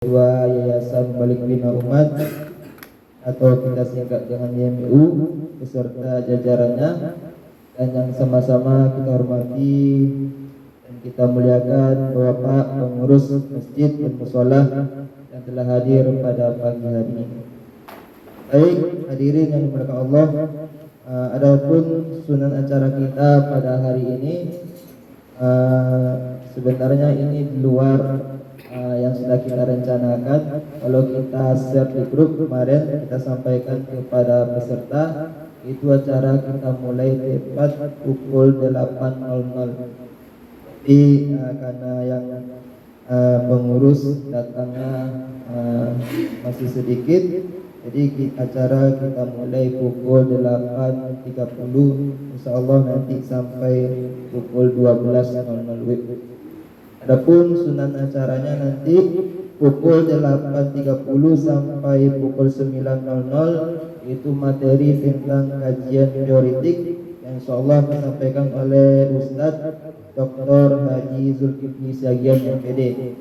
Ketua Yayasan Balik Bina Umat atau kita singkat dengan YMU beserta jajarannya, dan yang sama-sama kita hormati dan kita muliakan Bapak pengurus masjid dan mushola yang telah hadir pada pagi hari ini. Baik hadirin yang dimuliakan Allah, adapun sunan acara kita pada hari ini sebenarnya ini di luar yang sudah kita rencanakan. Kalau kita share di grup kemarin, kita sampaikan kepada peserta itu acara kita mulai tepat pukul 8.00. Tapi karena yang pengurus datangnya masih sedikit, jadi acara kita mulai pukul 8.30, insyaallah nanti sampai pukul 12.00. Adapun sunan acaranya nanti pukul 8.30 sampai pukul 9.00, itu materi tentang kajian teoretik yang insyaallah disampaikan oleh Ustadz Dr. Haji Zulkifli Syagian MPD.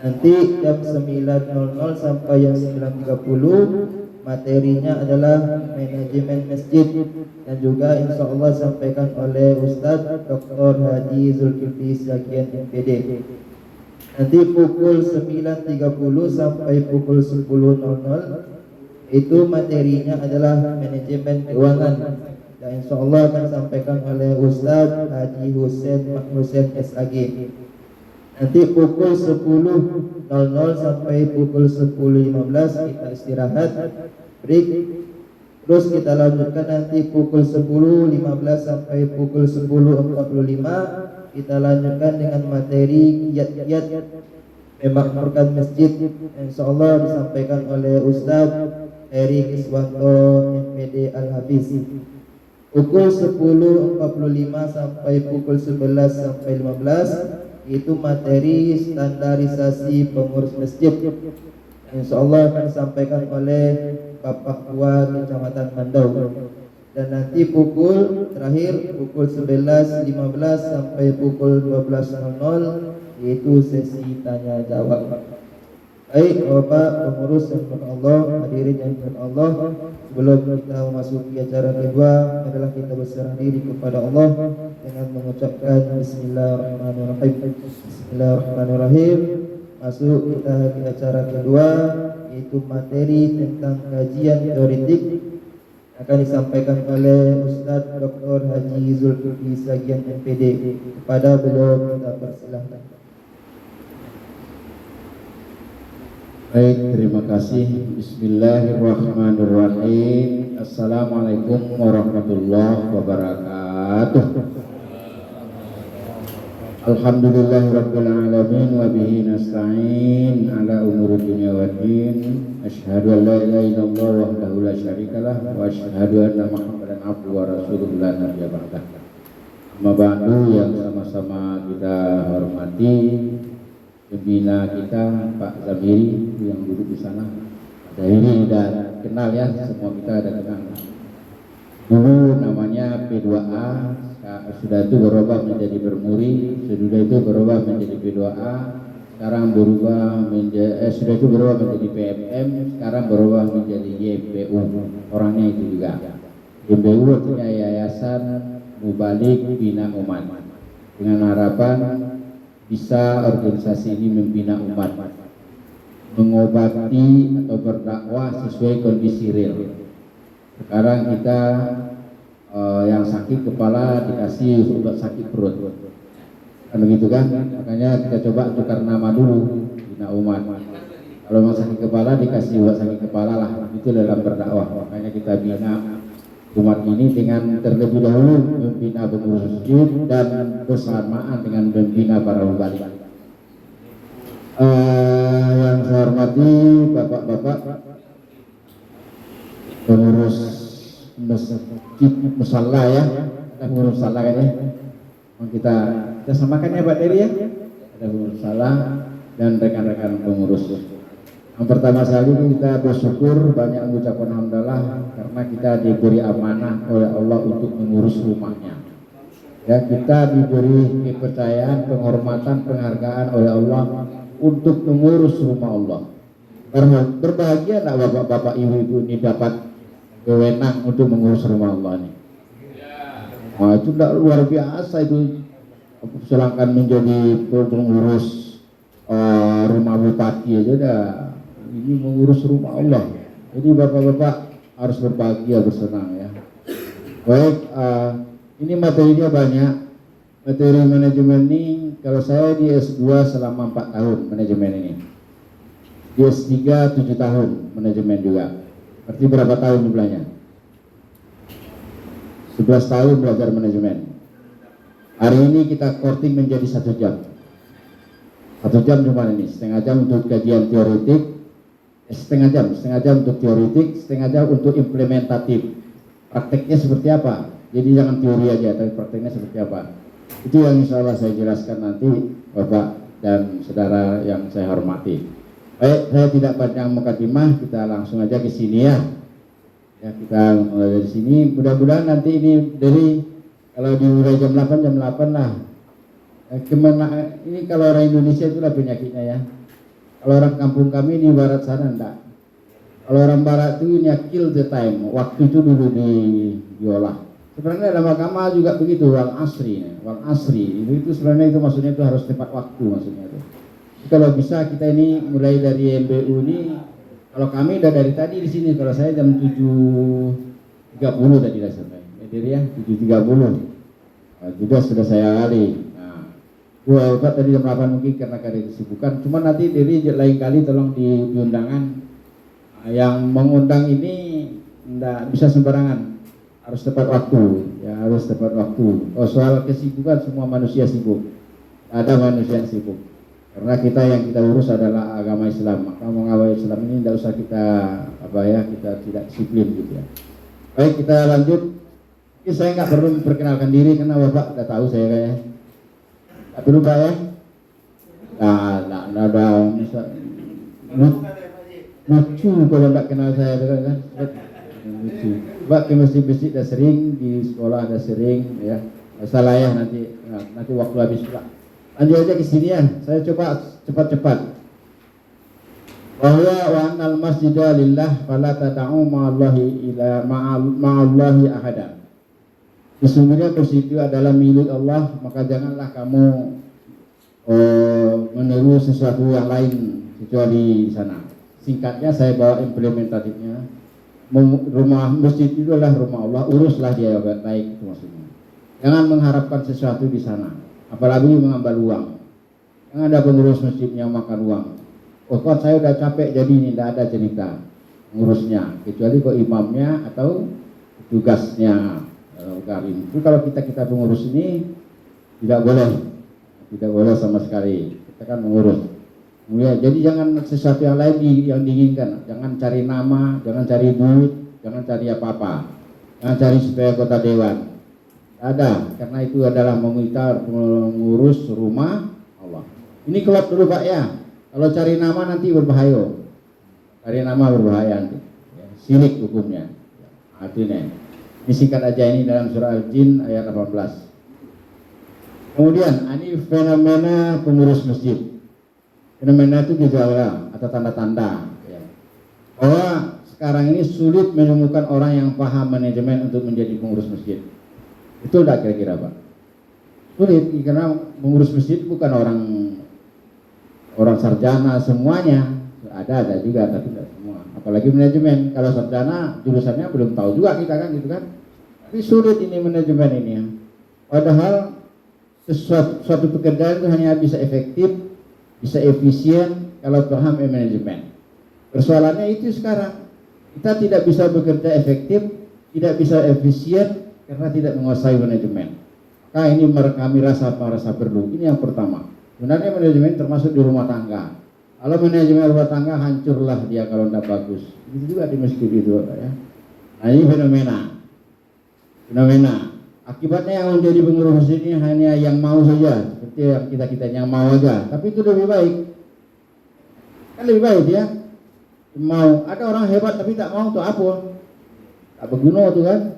Nanti jam 9.00 sampai jam 9.30 materinya adalah manajemen masjid dan juga insyaallah disampaikan oleh Ustadz Dr. Haji Zulkifli Syagian MPD. Nanti pukul 9.30 sampai pukul 10.00 itu materinya adalah manajemen keuangan dan insyaallah akan disampaikan oleh Ustadz Haji Husain SAG. Nanti pukul 10.00 sampai pukul 10.15 kita istirahat, break. Terus kita lanjutkan nanti pukul 10.15 sampai pukul 10.45 kita lanjutkan dengan materi kiat-kiat memakmurkan masjid, insyaallah disampaikan oleh Ustaz Eri Iswanto MPD Al-Hafiz. Pukul 10.45 sampai pukul 11 sampai 15 itu materi standarisasi pengurus masjid, insyaallah akan disampaikan oleh Bapak Ketua Kecamatan Mandau. Dan nanti terakhir pukul 11.15 sampai pukul 12.00 yaitu sesi tanya jawab. Baik Bapak pengurus dan Allah, hadirin yang dirahmati Allah, sebelum kita memasuki acara kedua adalah kita berserah diri kepada Allah dengan mengucapkan Bismillahirrahmanirrahim. Bismillahirrahmanirrahim. Masuk kita ke acara kedua, yaitu materi tentang kajian teoretik akan disampaikan oleh Ustadz Dr. Haji Zulkifli Syagian MPD. Kepada beliau kita persilahkan. Baik, terima kasih. Bismillahirrahmanirrahim. Assalamualaikum warahmatullahi wabarakatuh. Alhamdulillahirabbil alamin wa bihi nasta'in ala umuri dunya waddin. Asyhadu an la ilaha illallah wahdahu la syarikalah wa asyhadu anna Muhammadan abduhu wa rasuluhu la nabiyya ba'dah. Amma ba'du, yang sama-sama kita hormati pembina kita Pak Zabiri yang duduk di sana. Ada ini dan kenal ya, semua kita ada kenal. Dulu namanya P2A, sudah itu berubah menjadi Bermuri, sudah itu berubah menjadi P2A, sekarang sudah itu berubah menjadi PMM, sekarang berubah menjadi YPU. Orangnya itu juga. YPU artinya Yayasan Mubalik Bina Umat. Dengan harapan bisa organisasi ini membina umat, mengobati atau berdakwah sesuai kondisi real. Sekarang kita yang sakit kepala dikasih obat sakit perut, kan begitu kan? Makanya kita coba tukar nama dulu, bina umat. Kalau mau sakit kepala dikasih obat sakit kepala lah, itu dalam berdakwah. Makanya kita bina umat ini dengan terlebih dahulu membina pengurus masjid dan bersamaan dengan membina para mubalik. Yang saya hormati bapak-bapak pengurus masjid musalla ya, ada pengurus musalla kan ya. Kita samakan ya Pak Teri ya. Ada pengurus musalla dan rekan-rekan pengurus. Yang pertama sekali kita bersyukur, banyak mengucapkan alhamdulillah karena kita diberi amanah oleh Allah untuk mengurus rumahnya. Ya, kita diberi kepercayaan, penghormatan, penghargaan oleh Allah untuk mengurus rumah Allah. Karena berbahagia nak bapak-bapak ibu-ibu ini dapat wewenang untuk mengurus rumah Allah ini. Nah, itu luar biasa itu. Silahkan menjadi pengurus rumah bupati aja dah. Ini mengurus rumah Allah. Jadi bapak-bapak harus berbahagia, bersenang ya. Baik, ini materinya banyak. Materi manajemen ini kalau saya di S2 selama 4 tahun manajemen ini. Di S3 7 tahun manajemen juga. Berarti berapa tahun jumlahnya? 11 tahun belajar manajemen. Hari ini kita korting menjadi 1 jam. 1 jam cuma ini, setengah jam untuk kajian teoretik, setengah jam untuk teoretik, setengah jam untuk implementatif. Prakteknya seperti apa? Jadi jangan teori aja, tapi prakteknya seperti apa? Itu yang insya Allah saya jelaskan nanti Bapak dan saudara yang saya hormati. Baik, saya tidak panjang mukadimah, kita langsung aja ke sini ya. Ya, kita mulai dari sini. Mudah-mudahan nanti ini dari kalau dimulai jam 8 lah. Ini kalau orang Indonesia itulah penyakitnya ya. Kalau orang kampung kami di barat sana enggak. Kalau orang barat itu ini kill the time. Waktu itu dulu diolah. Sebenarnya dalam agama juga begitu, wal asri. Itu sebenarnya itu maksudnya itu harus tepat waktu maksudnya itu. Kalau bisa kita ini mulai dari MBU ini, kalau kami udah dari tadi di sini, kalau saya jam 7.30 tadi lah sampai. Jadi ya 7.30. Juga sudah saya kali. Nah, gua tadi jam 8 mungkin karena kesibukan. Cuma nanti dari lain kali tolong di undangan yang mengundang ini enggak bisa sembarangan. Harus tepat waktu, ya harus tepat waktu. Oh, soal kesibukan semua manusia sibuk. Ada manusia yang sibuk. Karena kita yang kita urus adalah agama Islam. Maka mengawal Islam ini tidak usah kita kita tidak disiplin gitu ya. Baik, kita lanjut. Ini saya nggak perlu memperkenalkan diri karena Bapak udah tahu saya kayaknya. Tak perlu Pak ya? Nah, ada lucu kalau nggak kenal saya kan. Lucu. Pak ke masjid-masjid dah sering, di sekolah ada sering ya. Salah ya nanti waktu habis Pak. Lanjut aja ke sini ya. Saya coba cepat-cepat. Bahwa wa annal masjida lillah fala tad'u ma'allahi ahada. Sesungguhnya masjid itu adalah milik Allah, maka janganlah kamu meniru sesuatu yang lain kecuali di sana. Singkatnya saya bawa implementatifnya. Rumah masjid itu adalah rumah Allah, uruslah dia baik itu maksudnya. Jangan mengharapkan sesuatu di sana, apalagi mengambil uang. Yang ada pengurus masjid yang makan uang. Oh kan saya udah capek jadi ini, tidak ada cerita ngurusnya, kecuali kok imamnya atau tugasnya. Itu kalau kita pengurus ini tidak boleh sama sekali. Kita kan mengurus. Ya, jadi jangan sesuatu yang lain yang diinginkan. Jangan cari nama, jangan cari duit, jangan cari apa-apa. Jangan cari supaya kota dewan. Ada, karena itu adalah mengurus rumah Allah. Ini kelab dulu Pak ya. Kalau cari nama nanti berbahaya. Cari nama berbahaya nanti. Ya, syirik hukumnya. Artinya. Ini singkat aja ini dalam surah Al-Jin ayat 18. Kemudian ini fenomena pengurus masjid. Fenomena itu gejala atau tanda-tanda ya. Bahwa sekarang ini sulit menemukan orang yang paham manajemen untuk menjadi pengurus masjid. Itu udah kira-kira Pak. Sulit karena pengurus masjid bukan orang sarjana semuanya. Ada juga tapi tidak semua. Apalagi manajemen. Kalau sarjana jurusannya belum tahu juga kita kan gitu kan. Tapi sulit ini manajemen ini ya. Padahal suatu pekerjaan itu hanya bisa efektif, bisa efisien kalau paham manajemen. Persoalannya itu sekarang kita tidak bisa bekerja efektif, tidak bisa efisien karena tidak menguasai manajemen. Maka ini kami merasa perlu. Ini yang pertama. Sebenarnya manajemen termasuk di rumah tangga. Kalau manajemen rumah tangga hancurlah dia kalau tidak bagus. Itu juga di masjid itu ya. Nah ini fenomena. Akibatnya yang menjadi pengurus ini hanya yang mau saja, seperti yang kita yang mau aja. Tapi itu lebih baik. Kan lebih baik ya. Mau. Ada orang hebat tapi tak mau tuh apa? Tak berguna tuh kan.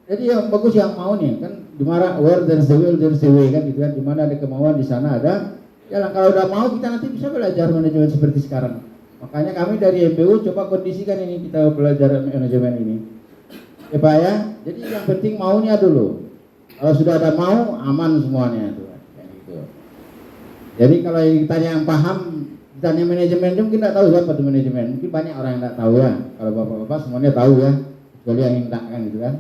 Jadi yang bagus yang mau nih kan. Dimana where there's the will there's the way kan gitu kan. Dimana ada kemauan di sana ada Ya kalau udah mau kita nanti bisa belajar manajemen seperti sekarang. Makanya kami dari MBU coba kondisikan ini, kita belajar manajemen ini. Ya Pak ya, jadi yang penting maunya dulu. Kalau sudah ada mau, aman semuanya itu. Kayak gitu. Jadi kalau ditanya yang paham, ditanya manajemen itu mungkin tidak tahu apa itu manajemen. Mungkin banyak orang yang tidak tahu ya. Kalau bapak-bapak semuanya tahu ya, kecuali yang tidak kan gitu kan.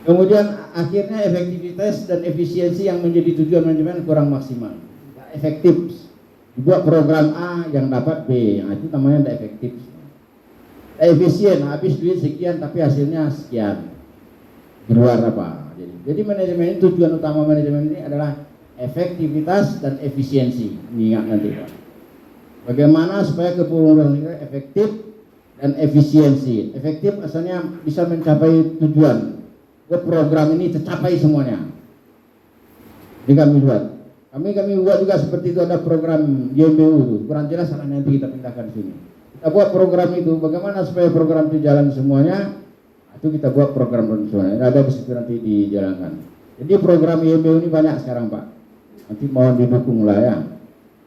Kemudian akhirnya efektivitas dan efisiensi yang menjadi tujuan manajemen kurang maksimal. Tidak efektif. Dibuat program A yang dapat B, nah, itu namanya tidak efektif. Tidak efisien, habis duit sekian tapi hasilnya sekian. Di luar apa? Jadi manajemen ini, tujuan utama manajemen ini adalah efektivitas dan efisiensi. Ingat nanti Pak. Bagaimana supaya kepemimpinan kita efektif dan efisiensi. Efektif asalnya bisa mencapai tujuan. Program ini tercapai semuanya. Ini kami buat. Kami buat juga seperti itu, ada program YMBU itu. Kurang jelas nanti kita pindahkan sini. Kita buat program itu, bagaimana supaya program itu jalan semuanya. Itu kita buat program semuanya. Ada di situ nanti dijalankan. Jadi program YMBU ini banyak sekarang Pak. Nanti mohon didukung lah ya.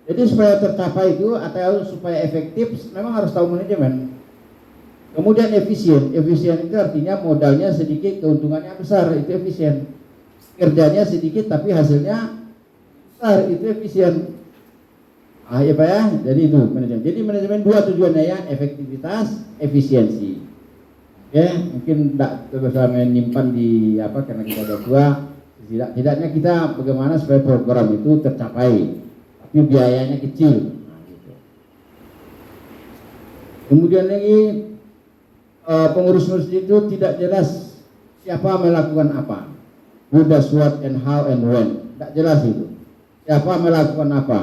Jadi supaya tercapai itu atau supaya efektif memang harus tahu manajemen. Kemudian efisien. Efisien itu artinya modalnya sedikit, keuntungannya besar, itu efisien. Kerjanya sedikit tapi hasilnya besar, itu efisien. Ah ya Pak ya, jadi itu manajemen. Jadi manajemen dua tujuannya ya, efektivitas, efisiensi. Oke, mungkin tidak bisa menyimpan di apa karena kita ada dua. Tidaknya kita bagaimana supaya program itu tercapai, tapi biayanya kecil. Nah, gitu. Kemudian lagi pengurus masjid itu tidak jelas siapa melakukan apa, who does what and how and when, tidak jelas itu siapa melakukan apa.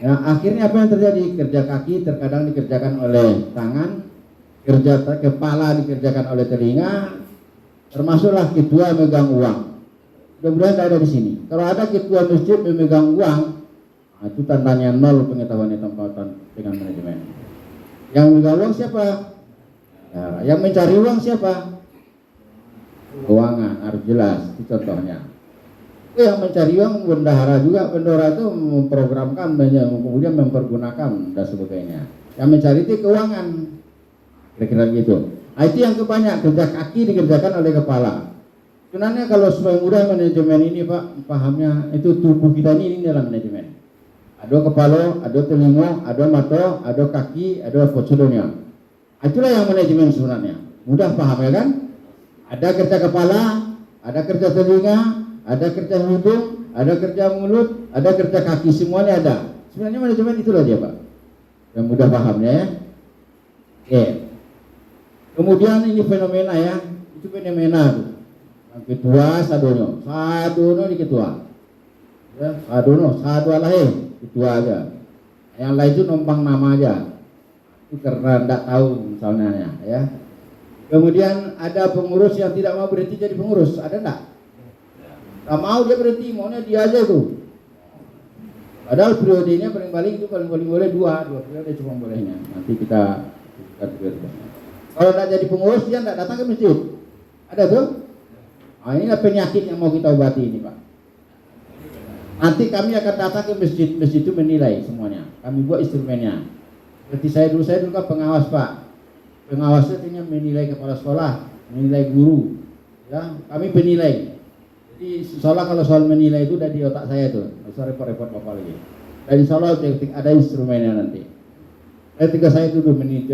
Ya, akhirnya apa yang terjadi? Kerja kaki terkadang dikerjakan oleh tangan, kerja kepala dikerjakan oleh telinga, termasuklah ketua megang uang. Mudah-mudahan tidak ada di sini. Kalau ada ketua masjid memegang uang, itu tandanya nol pengetahuan tempatan dengan manajemen. Yang memegang uang siapa? Ya, yang mencari uang siapa? Keuangan harus jelas, itu contohnya. Yang mencari uang bendahara juga, bendahara itu memprogramkan, kemudian mempergunakan dan sebagainya. Yang mencari itu keuangan, kira-kira gitu. Nah, itu yang kebanyak kerja kaki dikerjakan oleh kepala. Sebenarnya kalau supaya mudah manajemen ini Pak, pahamnya itu tubuh kita ini dalam manajemen. Ada kepala, ada telinga, ada mata, ada kaki, ada pocodonya. Itulah yang manajemen sebenarnya. Mudah paham ya kan? Ada kerja kepala, ada kerja telinga, ada kerja hidung, ada kerja mulut, ada kerja kaki, semuanya ada. Sebenarnya manajemen itulah dia Pak. Yang mudah pahamnya ya. Oke. Kemudian ini fenomena ya, itu fenomena tuh. Yang ketua sadono di ketua. Ya, sadono, sadu alahe, ketua aja. Yang lain itu numpang nama aja. Itu karena tidak tahu misalnya ya. Kemudian ada pengurus yang tidak mau berhenti jadi pengurus, ada enggak? Tak mau dia berhenti, maunya dia aja tuh. Padahal periodenya paling itu paling boleh dua periode cuma bolehnya. Nanti kita kalau tidak jadi pengurus dia tidak datang ke masjid. Ada tuh? Nah, inilah penyakit yang mau kita obati ini Pak. Nanti kami akan datang ke masjid, masjid itu menilai semuanya. Kami buat instrumennya. Seperti saya dulu kan pengawas Pak. Pengawas itu menilai kepala sekolah, menilai guru. Ya, kami penilai. Jadi seolah kalau soal menilai itu udah di otak saya tuh. Nggak usah repot-repot Bapak lagi. Dan insya Allah ada instrumennya nanti. Ketika saya itu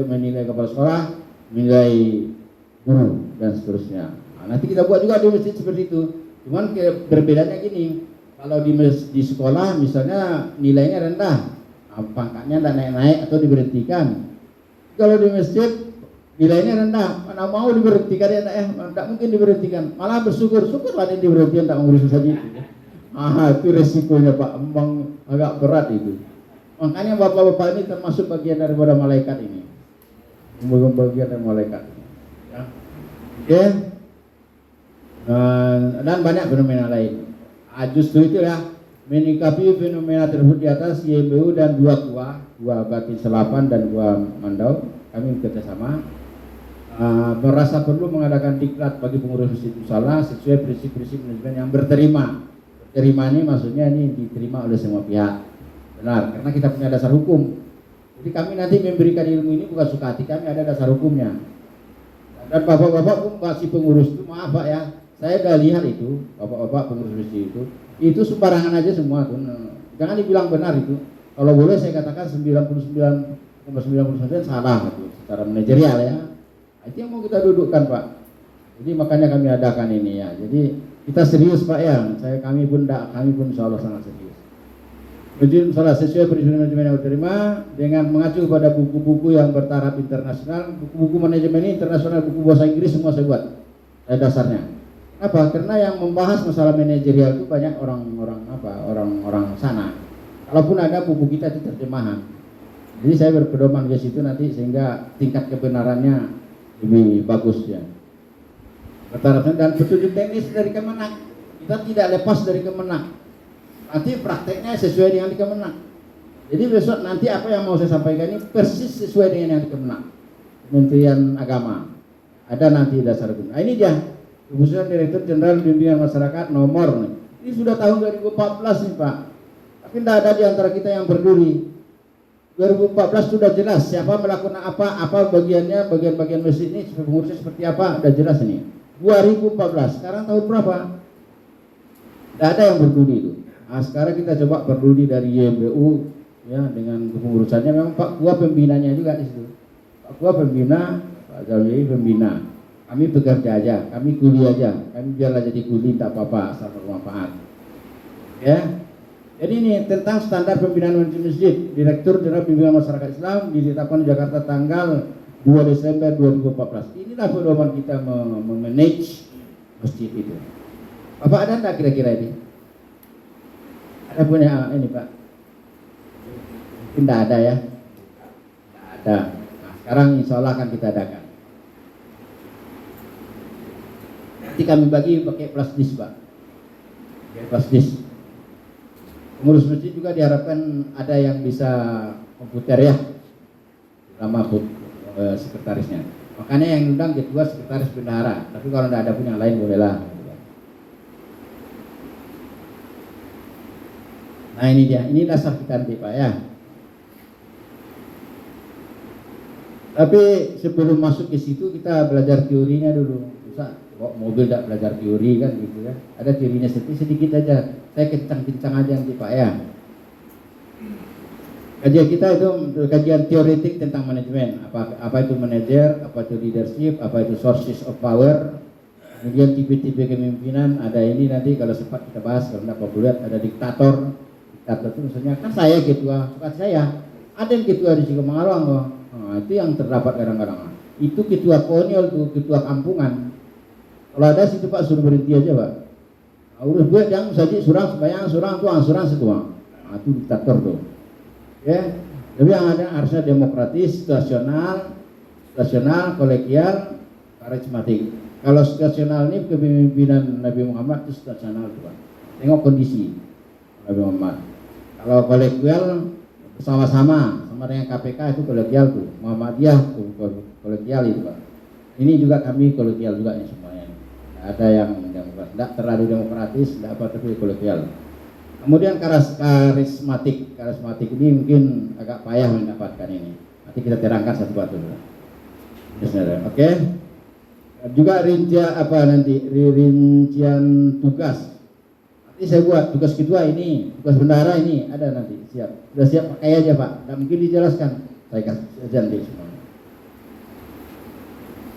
menilai kepala sekolah, menilai guru dan seterusnya. Nah, nanti kita buat juga di masjid seperti itu. Cuman berbedanya gini. Kalau di sekolah misalnya nilainya rendah, pangkatnya tidak naik-naik atau diberhentikan. Kalau di masjid nilainya rendah, mana mau diberhentikan ya tidak mungkin diberhentikan. Malah bersyukur-syukurlah dia diberhentikan tak mengurus saja. Itu resikonya Pak, memang agak berat itu. Makanya bapak-bapak ini termasuk bagian daripada malaikat ini. Bagian dari malaikat. Ya. Oke. Dan banyak fenomena lain. Justru itu ya, menyikapi fenomena tersebut di atas YMBU dan dua Batin Selapan dan Gua Mandau, kami bekerjasama merasa perlu mengadakan diklat bagi pengurus masjid musala sesuai prinsip-prinsip manajemen yang berterima terima ini maksudnya ini diterima oleh semua pihak. Benar, karena kita punya dasar hukum. Jadi kami nanti memberikan ilmu ini bukan suka hati kami, ada dasar hukumnya. Dan bapak-bapak pun masih pengurus itu, maaf Pak ya, saya udah lihat itu, bapak-bapak pengurus masjid itu sembarangan aja semua tuh. Jangan dibilang benar itu. Kalau boleh saya katakan 99,99% salah gitu, secara manajerial ya. Itu yang mau kita dudukkan Pak. Jadi makanya kami adakan ini ya. Jadi kita serius Pak ya. Kami pun insya Allah sangat serius. Jadi salah sesuai perizinan manajemen yang diterima dengan mengacu pada buku-buku yang bertaraf internasional, buku-buku manajemen ini internasional, buku bahasa Inggris semua saya buat dasarnya. Apa? Karena yang membahas masalah manajerial itu banyak orang sana. Kalaupun ada buku kita itu terjemahan. Jadi saya berpedoman ke situ nanti sehingga tingkat kebenarannya lebih bagus ya. Bertarafnya dan petunjuk teknis dari Kemenak. Kita tidak lepas dari Kemenak. Nanti prakteknya sesuai dengan di Kemenak. Jadi besok nanti apa yang mau saya sampaikan ini persis sesuai dengan yang di Kemenak. Kementerian Agama. Ada nanti dasar hukum. Nah ini dia. Keputusan Direktur Jenderal Bimbingan Masyarakat nomor nih. Ini sudah tahun 2014 nih Pak. Tapi tidak ada di antara kita yang peduli. 2014 sudah jelas siapa melakukan apa bagiannya, bagian-bagian masjid ini pengurusnya seperti apa, sudah jelas ini. 2014. Sekarang tahun berapa? Tidak ada yang peduli itu. Nah, sekarang kita coba peduli dari YMBU ya dengan kepengurusannya. Memang Pak Kua pembinanya juga di situ. Pak Kua pembina, Pak Zalwi pembina. Kami bekerja aja, kami kuli aja, kami biarlah jadi kuli tak apa-apa asal bermanfaat. Ya. Jadi ini tentang standar pembinaan masjid. Direktur Jenderal Bimbingan Masyarakat Islam ditetapkan di Jakarta tanggal 2 Desember 2014. Inilah pedoman kita memanage masjid itu. Bapak ada enggak kira-kira ini? Ada punya ini Pak? Tidak ada ya? Tidak ada. Nah, sekarang insya Allah akan kita adakan. Nanti kami bagi pakai plastis Pak. Pakai plastis. Pengurus masjid juga diharapkan ada yang bisa komputer ya, sama sekretarisnya. Makanya yang undang ketua, sekretaris, bendahara. Tapi kalau tidak ada pun yang lain bolehlah. Nah ini dia, ini dasar kita nanti Pak ya. Tapi sebelum masuk ke situ kita belajar teorinya dulu. Bisa kok mobil tidak belajar teori kan gitu ya. Ada teorinya sedikit aja. Saya kencang-kencang aja nanti Pak ya. Kajian kita itu kajian teoretik tentang manajemen. Apa itu manajer, apa itu leadership, apa itu sources of power. Kemudian tipe-tipe kepemimpinan. Ada ini nanti kalau sempat kita bahas, kalau tidak populer ada diktator. Diktator itu maksudnya kan saya ketua, suka saya. Ada yang ketua di Cikamangawang kok. Nah, itu yang terdapat kadang-kadang. Itu ketua konyol tuh, ketua kampungan. Kalau ada situ Pak suruh berhenti aja Pak. Urus buat yang saja surang sembahyang, surang tuang, surang setuang. Nah, itu diktator tuh. Ya, tapi yang ada harusnya demokratis, situasional, kolegial, karismatik. Kalau situasional ini kepemimpinan Nabi Muhammad itu situasional tuh Pak. Tengok kondisi Nabi Muhammad. Kalau kolegial bersama-sama sama dengan KPK itu kolegial tuh. Muhammadiyah tuh kolegial itu Pak. Ini juga kami kolegial juga ini semuanya. Ada yang demokratis, tidak terlalu demokratis, tidak apa tapi kolegial. Kemudian karismatik ini mungkin agak payah mendapatkan ini. Nanti kita terangkan satu-satu. Oke. Juga rincian tugas. Nanti saya buat tugas kedua ini, tugas bendahara ini ada nanti siap. Sudah siap pakai aja Pak. Tidak mungkin dijelaskan. Saya kasih saja nanti semua.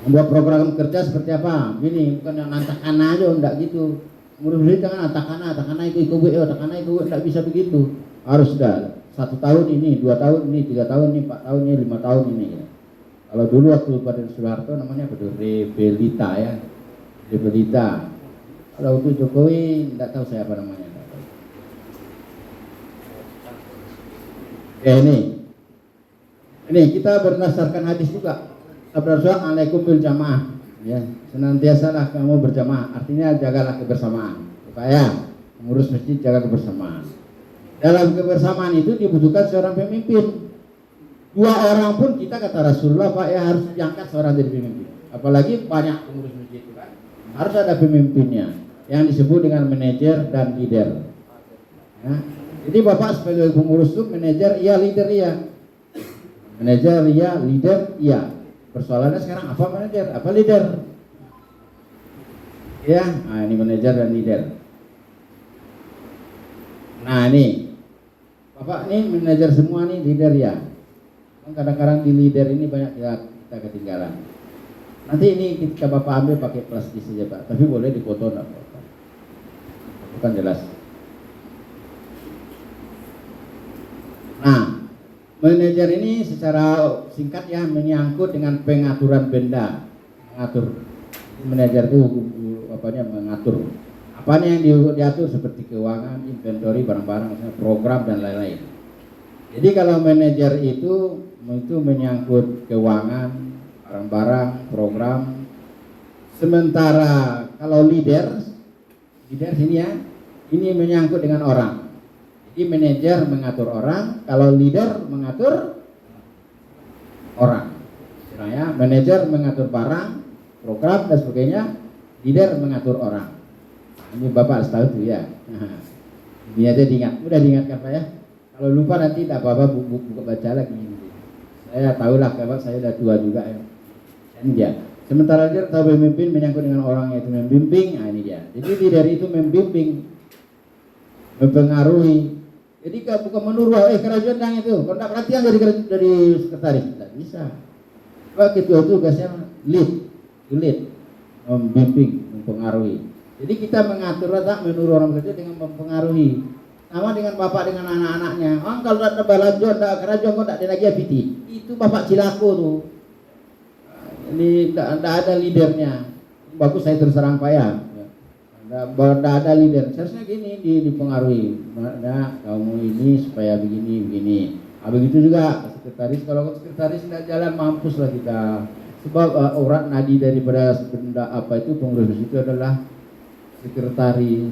Membuat program kerja seperti apa? Gini, bukan yang nantakan aja, enggak gitu. Murid-murid jangan nantakan ikut enggak bisa begitu. Harus sudah 1 tahun ini, 2 tahun ini, 3 tahun ini, 4 tahun ini, 5 tahun ini. Ya. Kalau dulu waktu pada Soeharto namanya apa tuh? Rebelita ya. Rebelita. Kalau untuk Jokowi enggak tahu saya apa namanya. Ini kita berdasarkan hadis juga. Assalamualaikum bil jamaah. Ya, senantiasalah kamu berjamaah. Artinya jagalah kebersamaan. Pak ya, mengurus masjid jaga kebersamaan. Dalam kebersamaan itu dibutuhkan seorang pemimpin. 2 orang pun kita kata Rasulullah Pak ya harus diangkat seorang jadi pemimpin. Apalagi banyak pengurus masjid itu kan. Harus ada pemimpinnya. yang disebut dengan manajer dan leader. Ya. Jadi Bapak sebagai pengurus itu manajer iya, leader iya. Manajer iya, leader iya. Persoalannya sekarang apa manajer, apa leader? Ya, nah ini manajer dan leader. Nah ini, Bapak ini manajer semua nih, leader ya. Kadang-kadang di leader ini banyak kita ketinggalan. Nanti ini kita Bapak ambil pakai plastik saja Pak, tapi boleh dipoto enggak apa-apa. Bukan jelas. Nah, manajer ini secara singkat ya menyangkut dengan pengaturan benda, mengatur. Manajer itu mengatur. Apanya yang diatur seperti keuangan, inventory, barang-barang, program dan lain-lain. Jadi kalau manajer itu menyangkut keuangan, barang-barang, program. Sementara kalau leader sini ya, ini menyangkut dengan orang. Jadi manajer mengatur orang, kalau leader mengatur orang. Istilahnya manajer mengatur barang, program dan sebagainya, leader mengatur orang. Ini Bapak harus tahu tuh ya. Nah, ini aja diingat, mudah diingatkan Pak ya. Kalau lupa nanti tidak apa-apa buka baca lagi. Saya tahulah Bapak, saya sudah tua juga ya. Ini dia. Sementara leader tahu memimpin menyangkut dengan orang itu membimbing, nah ini dia. Jadi leader itu membimbing, mempengaruhi. Jadi bukan menuruh, kerajaan yang itu. Kalau tidak perhatian dari sekretaris, tidak bisa. Pak ketua itu tugasnya lead, membimbing, mempengaruhi. Jadi kita mengatur tak menuruh orang kerja dengan mempengaruhi. Sama dengan bapak dengan anak-anaknya. Kalau tidak balajon, tidak kerajaan, kok tidak ada lagi APT. Itu bapak cilako tuh. Ini tidak ada leadernya. Bagus saya terserang Pak ya. Tidak ada leader. Seharusnya gini dipengaruhi. Nah, kamu ini supaya begini. Begitu juga sekretaris. Kalau sekretaris tidak jalan mampus lah kita. Sebab urat nadi daripada benda apa itu pengurus itu adalah sekretaris.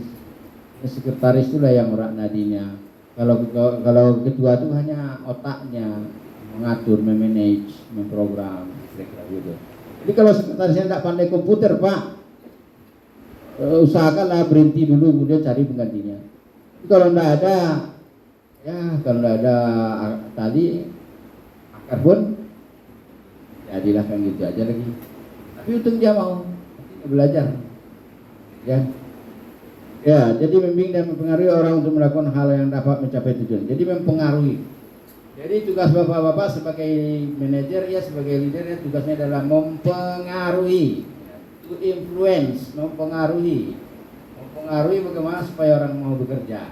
Sekretaris itulah yang urat nadinya. Kalau ketua itu hanya otaknya mengatur, memanage, memprogram, kira-kira gitu. Jadi kalau sekretarisnya tidak pandai komputer Pak, usahakanlah berhenti dulu kemudian cari penggantinya. Tapi kalau tidak ada, ya kalau tidak ada tali akar pun, jadilah kan gitu aja lagi. Tapi untung dia mau belajar, ya. Ya, jadi membimbing dan mempengaruhi orang untuk melakukan hal yang dapat mencapai tujuan. Jadi mempengaruhi. Jadi tugas bapak-bapak sebagai manajer ya sebagai leader ya tugasnya adalah mempengaruhi, to influence, mempengaruhi bagaimana supaya orang mau bekerja.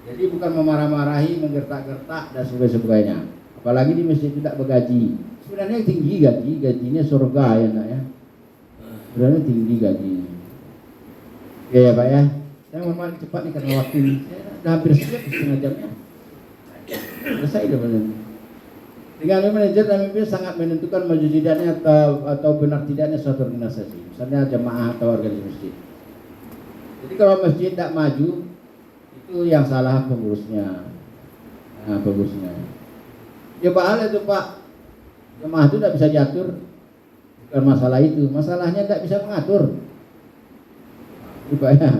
Jadi bukan memarah-marahi, menggertak-gertak dan sebagainya. Apalagi di masjid tidak bergaji. Sebenarnya tinggi gajinya surga ya nak ya. Sebenarnya tinggi gajinya. Oke ya Pak ya. Saya mohon cepat nih karena waktu ini. Saya sudah hampir setengah jamnya. Selesai dah benar. Dengan manajer dan memimpin sangat menentukan maju tidaknya atau benar tidaknya suatu organisasi. Misalnya jemaah atau organisasi masjid. Jadi kalau masjid tidak maju, itu yang salah pengurusnya. Nah, pengurusnya. Ya Pak itu Pak, jemaah itu tidak bisa diatur. Bukan masalah itu, masalahnya tidak bisa mengatur. Itu Pak ya.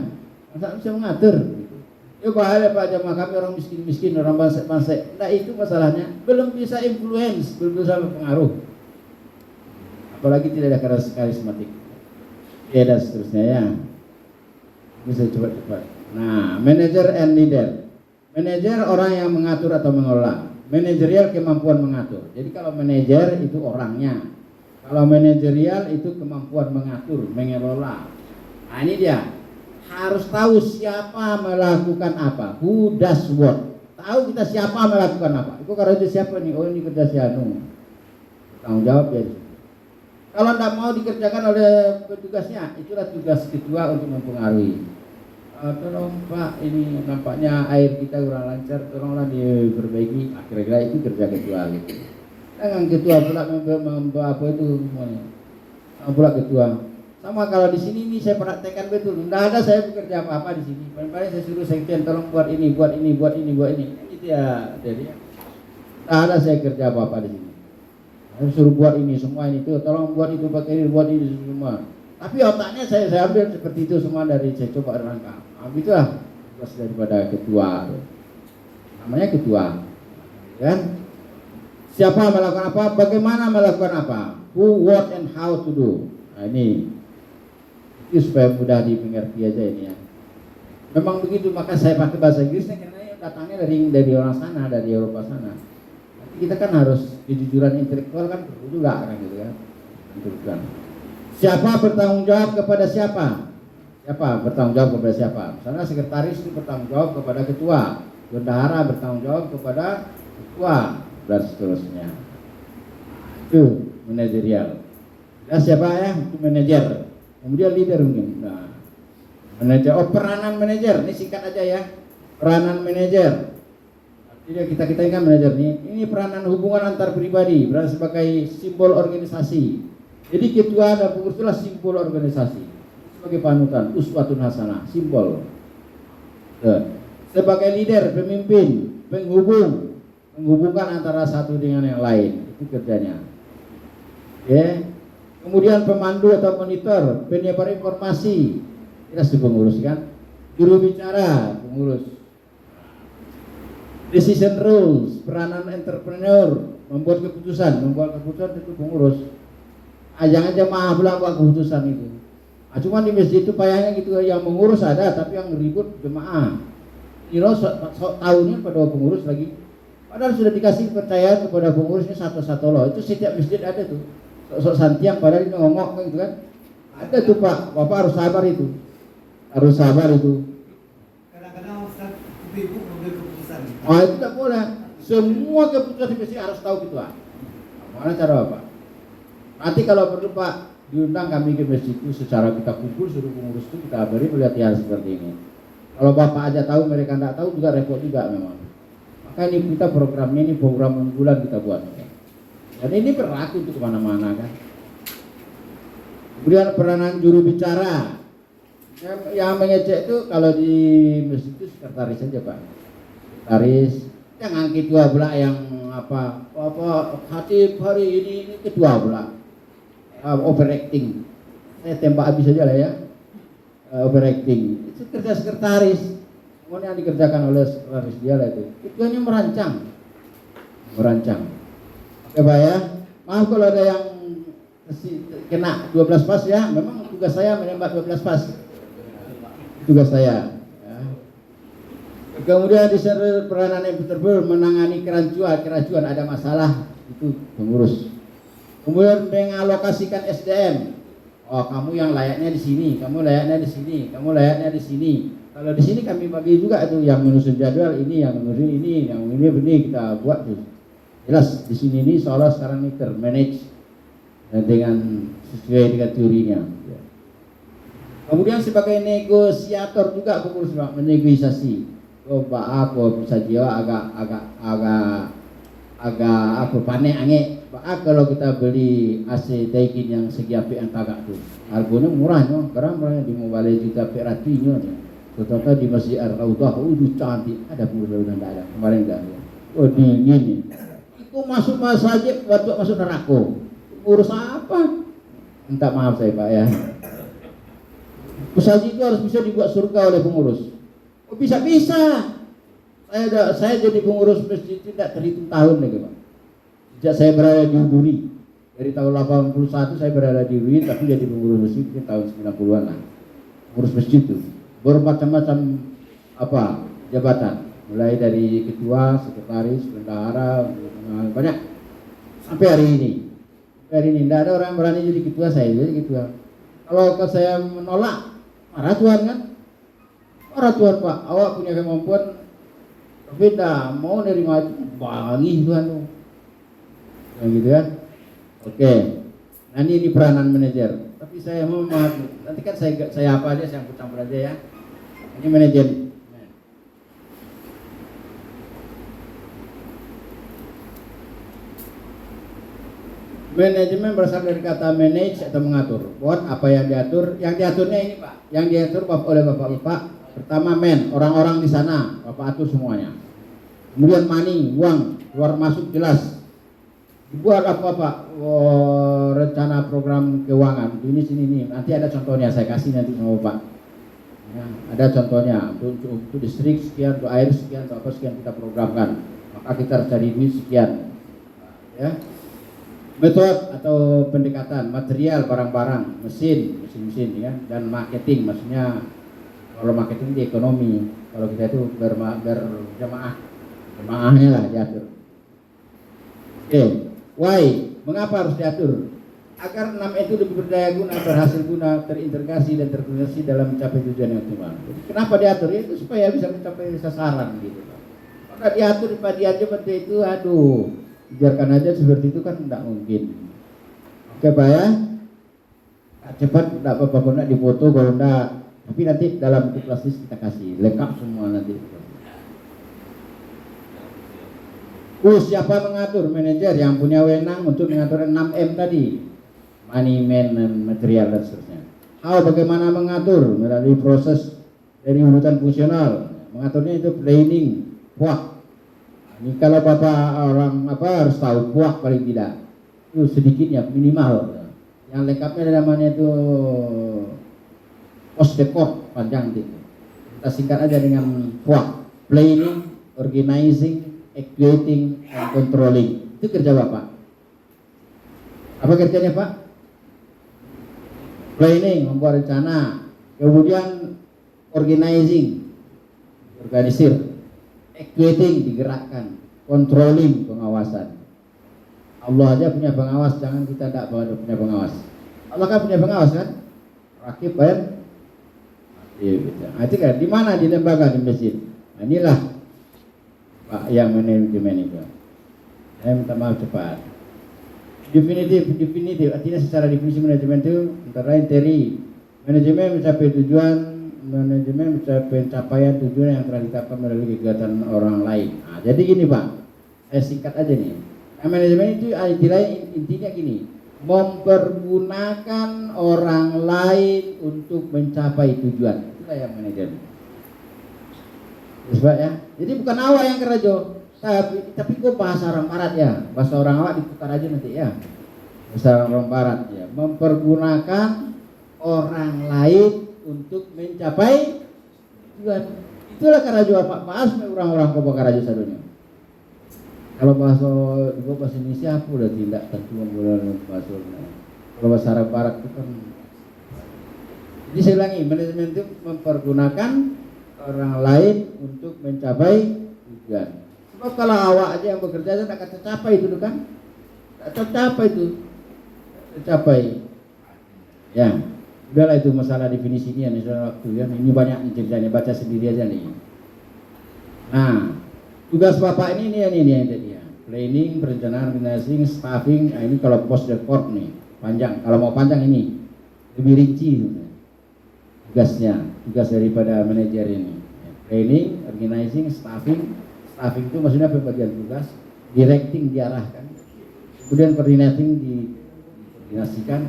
Masa bisa mengatur? Ya bahaya Pak, jamaah kami orang miskin-miskin, orang bansek-bansek. Nah itu masalahnya, belum bisa influence, belum bisa berpengaruh. Apalagi tidak ada karismatik. Ya dan seterusnya ya. Bisa cepat-cepat. Nah, manager and leader. Manager orang yang mengatur atau mengelola. Manajerial kemampuan mengatur. Jadi kalau manajer itu orangnya. Kalau manajerial itu kemampuan mengatur, mengelola. Nah ini dia. Harus tahu siapa melakukan apa. Who does what. Tahu kita siapa melakukan apa. Itu karena itu siapa nih. Oh ini kerja si Anu. Tanggung jawab ya. Kalau tidak mau dikerjakan oleh petugasnya, itulah tugas ketua untuk mempengaruhi. Tolong Pak, ini nampaknya air kita kurang lancar, tolonglah diperbaiki. Kira-kira itu kerja ketua gitu. Jangan ketua pula apa itu semuanya. Pula ketua. Sama kalau di sini ini saya praktekkan betul. Tidak ada saya bekerja apa-apa di sini. Paling-paling saya suruh sekjen tolong buat ini. Gitu ya. Jadi tidak ada saya kerja apa-apa di sini. Saya suruh buat ini semua ini tuh. Tolong buat itu pakai ini, buat ini semua. Tapi otaknya saya ambil seperti itu semua dari saya coba rangka. Itulah tugas daripada ketua. Namanya ketua. Kan? Siapa melakukan apa? Bagaimana melakukan apa? Who, what, and how to do. Nah, ini supaya mudah dimengerti aja ini ya. Memang begitu, maka saya pakai bahasa Inggrisnya karena datangnya dari orang sana, dari Eropa sana. Nanti kita kan harus kejujuran intelektual kan perlu juga kan gitu kan. Kejujuran. Siapa bertanggung jawab kepada siapa? Siapa bertanggung jawab kepada siapa? Misalnya sekretaris itu bertanggung jawab kepada ketua, bendahara bertanggung jawab kepada ketua, dan seterusnya. Itu manajerial. Dan siapa ya? Itu manajer. Kemudian leader mungkin. Nah, manajer. Oh, peranan manajer. Ini singkat aja ya. Peranan manajer. Jadi kita ini kan manajer nih. Ini peranan hubungan antar pribadi, berada sebagai simbol organisasi. Jadi ketua dan pengurus itulah simbol organisasi. Sebagai panutan, uswatun hasanah, simbol. Sebagai leader, pemimpin, menghubungkan antara satu dengan yang lain. Itu kerjanya. Ya. Kemudian pemandu atau monitor, penyebar informasi, kita sudah pengurus kan, juru bicara, pengurus. Decision rules, peranan entrepreneur, membuat keputusan itu pengurus. Jangan jemaah pula buat keputusan itu. Cuma di masjid itu payahnya gitu, yang mengurus ada, tapi yang ribut jemaah. Kira tahunnya pada pengurus lagi. Padahal sudah dikasih kepercayaan kepada pengurusnya satu-satu loh. Itu setiap masjid ada tuh. Sok santiang padahal ini ngomong gitu kan. Ada tuh Pak, Bapak harus sabar itu. Harus sabar itu. Kadang-kadang Ustaz ibu mengambil keputusan. Itu tidak boleh. Semua keputusan di masjid harus tahu ketua. Mana cara Bapak? Nanti kalau perlu Pak, diundang kami ke masjid itu secara kita kumpul suruh pengurus itu kita beri pelatihan seperti ini. Kalau Bapak aja tahu mereka tidak tahu juga repot juga memang. Maka ini kita programnya ini program unggulan kita buat. Dan ini berlaku untuk kemana-mana kan. Kemudian peranan juru bicara. Yang mengecek itu kalau di masjid itu sekretaris saja Pak. Sekretaris. Jangan ketua pula yang apa khatib hari ini ketua pula. Overacting. Saya tembak habis saja lah ya. Overacting. Itu kerja sekretaris. Kemudian yang dikerjakan oleh sekretaris dia lah itu. Ketuanya merancang. Coba ya, maaf kalau ada yang kena 12 pas ya, memang tugas saya menembak 12 pas. Tugas saya. Ya. Kemudian di peranan yang betul menangani kerancuan ada masalah itu pengurus. Kemudian mengalokasikan SDM. Oh, kamu yang layaknya di sini, kamu layaknya di sini, kamu layaknya di sini. Kalau di sini kami bagi juga itu yang menyusun jadwal ini, yang menyusun ini, yang ini kita buat tuh. Jelas di sini ini seolah sekarang ini termanage dengan sesuai dengan teorinya. Kemudian sebagai negosiator juga pengurus menegosiasi. Pak aku bisa jiwa agak aku panik ange. Pak kalau kita beli AC Daikin yang segi api yang tagak tuh, harganya murahnya, karena murahnya di Mobile Juta Peratinya. Ternyata di Masjid Ar-Raudhah, cantik. Ada pengurus dan ada kemarin enggak ya. Oh dingin. Aku masuk saja, waktu masuk neraka. Urus apa? Minta maaf saya Pak ya. Masjid itu harus bisa dibuat surga oleh pengurus. Oh, bisa. Saya jadi pengurus masjid tidak terhitung tahun lagi Pak. Sejak saya berada di Uduri. Dari tahun 81 saya berada di Uduri, tapi jadi pengurus masjid di tahun 90-an lah. Pengurus masjid itu bermacam-macam jabatan. Mulai dari ketua, sekretaris, bendahara, banyak sampai hari ini. Tidak ada orang yang berani jadi ketua, saya jadi ketua. Kalau saya menolak, marah Tuhan kan? Marah Tuhan Pak, awak punya kemampuan beda, mau nerima itu bagi Tuhan tuh. Yang gitu kan? Oke. Nah ini peranan manajer. Tapi saya mau nanti kan saya apa aja, saya campur aja ya. Ini manajer. Manajemen berasal dari kata manage atau mengatur. Buat apa yang diatur? Yang diaturnya ini Pak. Yang diatur oleh Bapak-Bapak. Pertama orang-orang di sana, Bapak atur semuanya. Kemudian money, uang, keluar masuk jelas. Dibuat apa Pak? rencana program keuangan ini sini nih, nanti ada contohnya saya kasih nanti sama Pak. Ya, ada contohnya untuk listrik sekian, untuk air sekian, untuk apa sekian kita programkan, maka kita harus cari duit sekian. Ya, metode atau pendekatan material, barang-barang, mesin ya, dan marketing, maksudnya kalau marketing di ekonomi, kalau kita itu berjamaahnya lah diatur. Oke, why? Mengapa harus diatur? Agar 6 itu lebih berdaya guna, berhasil guna, terintegrasi dan terkoordinasi dalam mencapai tujuan yang optimal. Jadi kenapa diatur? Itu supaya bisa mencapai sasaran gitu. Kalau diatur di aja seperti itu, aduh, biarkan aja seperti itu kan tidak mungkin. Oke Pak ya, cepat tidak apa-apa kalau tidak dipoto, kalau tidak, tapi nanti dalam bentuk plastis kita kasih lengkap semua nanti. Siapa mengatur? Manajer yang punya wewenang untuk mengatur 6M tadi, money, man, material dan seterusnya. Bagaimana mengatur? Melalui proses dari urutan fungsional. Mengaturnya itu planning, puak. Ini kalau bapak orang harus tahu puak paling tidak. Itu sedikitnya minimal. Yang lengkapnya namanya itu post dekor panjang itu. Kita singkat aja dengan puak. Planning, organizing, equating, and controlling. Itu kerja Bapak. Apa kerjanya Pak? Planning, membuat rencana. Kemudian organizing, organisir. Equating, digerakkan. Controlling, pengawasan. Allah aja punya pengawas, jangan kita tidak punya pengawas. Allah kan punya pengawas kan? Rakib kan? Itu kan di mana? Di lembaga, di masjid. Nah, inilah Pak yang manajemen itu. Saya minta maaf cepat. Definitif. Artinya secara definisi manajemen itu antara lain teori manajemen mencapai tujuan, manajemen mencapai pencapaian tujuan yang telah ditetapkan melalui kegiatan orang lain. Nah, jadi gini Pak, saya singkat aja nih. Nah, manajemen itu intinya gini, mempergunakan orang lain untuk mencapai tujuan. Itulah yang manajemen. Terus Pak ya. Jadi bukan awak yang kerajo, tapi kok bahasa orang barat ya. Bahasa orang awak diputar aja nanti ya. Bahasa orang barat ya. Mempergunakan orang lain untuk mencapai tujuan. Itulah kerajo Pak. Bahas orang-orang kok kerajo sadunya. Kalau bahasa Indonesia apa udah tidak tentu menggunakan bahasa. Kalau bahasa Arab barat itu kan. Jadi saya ulangi, manajemen itu mempergunakan orang lain untuk mencapai tujuan. Sebab kalau awak aja yang bekerja tidak akan tercapai itu kan? Tak tercapai itu. Tercapai. Ya, udahlah itu masalah definisinya nih soal waktu ya. Ini banyak ceritanya, baca sendiri aja nih. Nah, tugas Bapak ini yang tadi ya. Planning, perencanaan, organizing, staffing. Nah, ini kalau post report nih, panjang. Kalau mau panjang ini lebih rinci tugas daripada manajer ini. Planning, organizing, staffing itu maksudnya pembagian tugas, directing diarahkan, kemudian coordinating dikoordinasikan,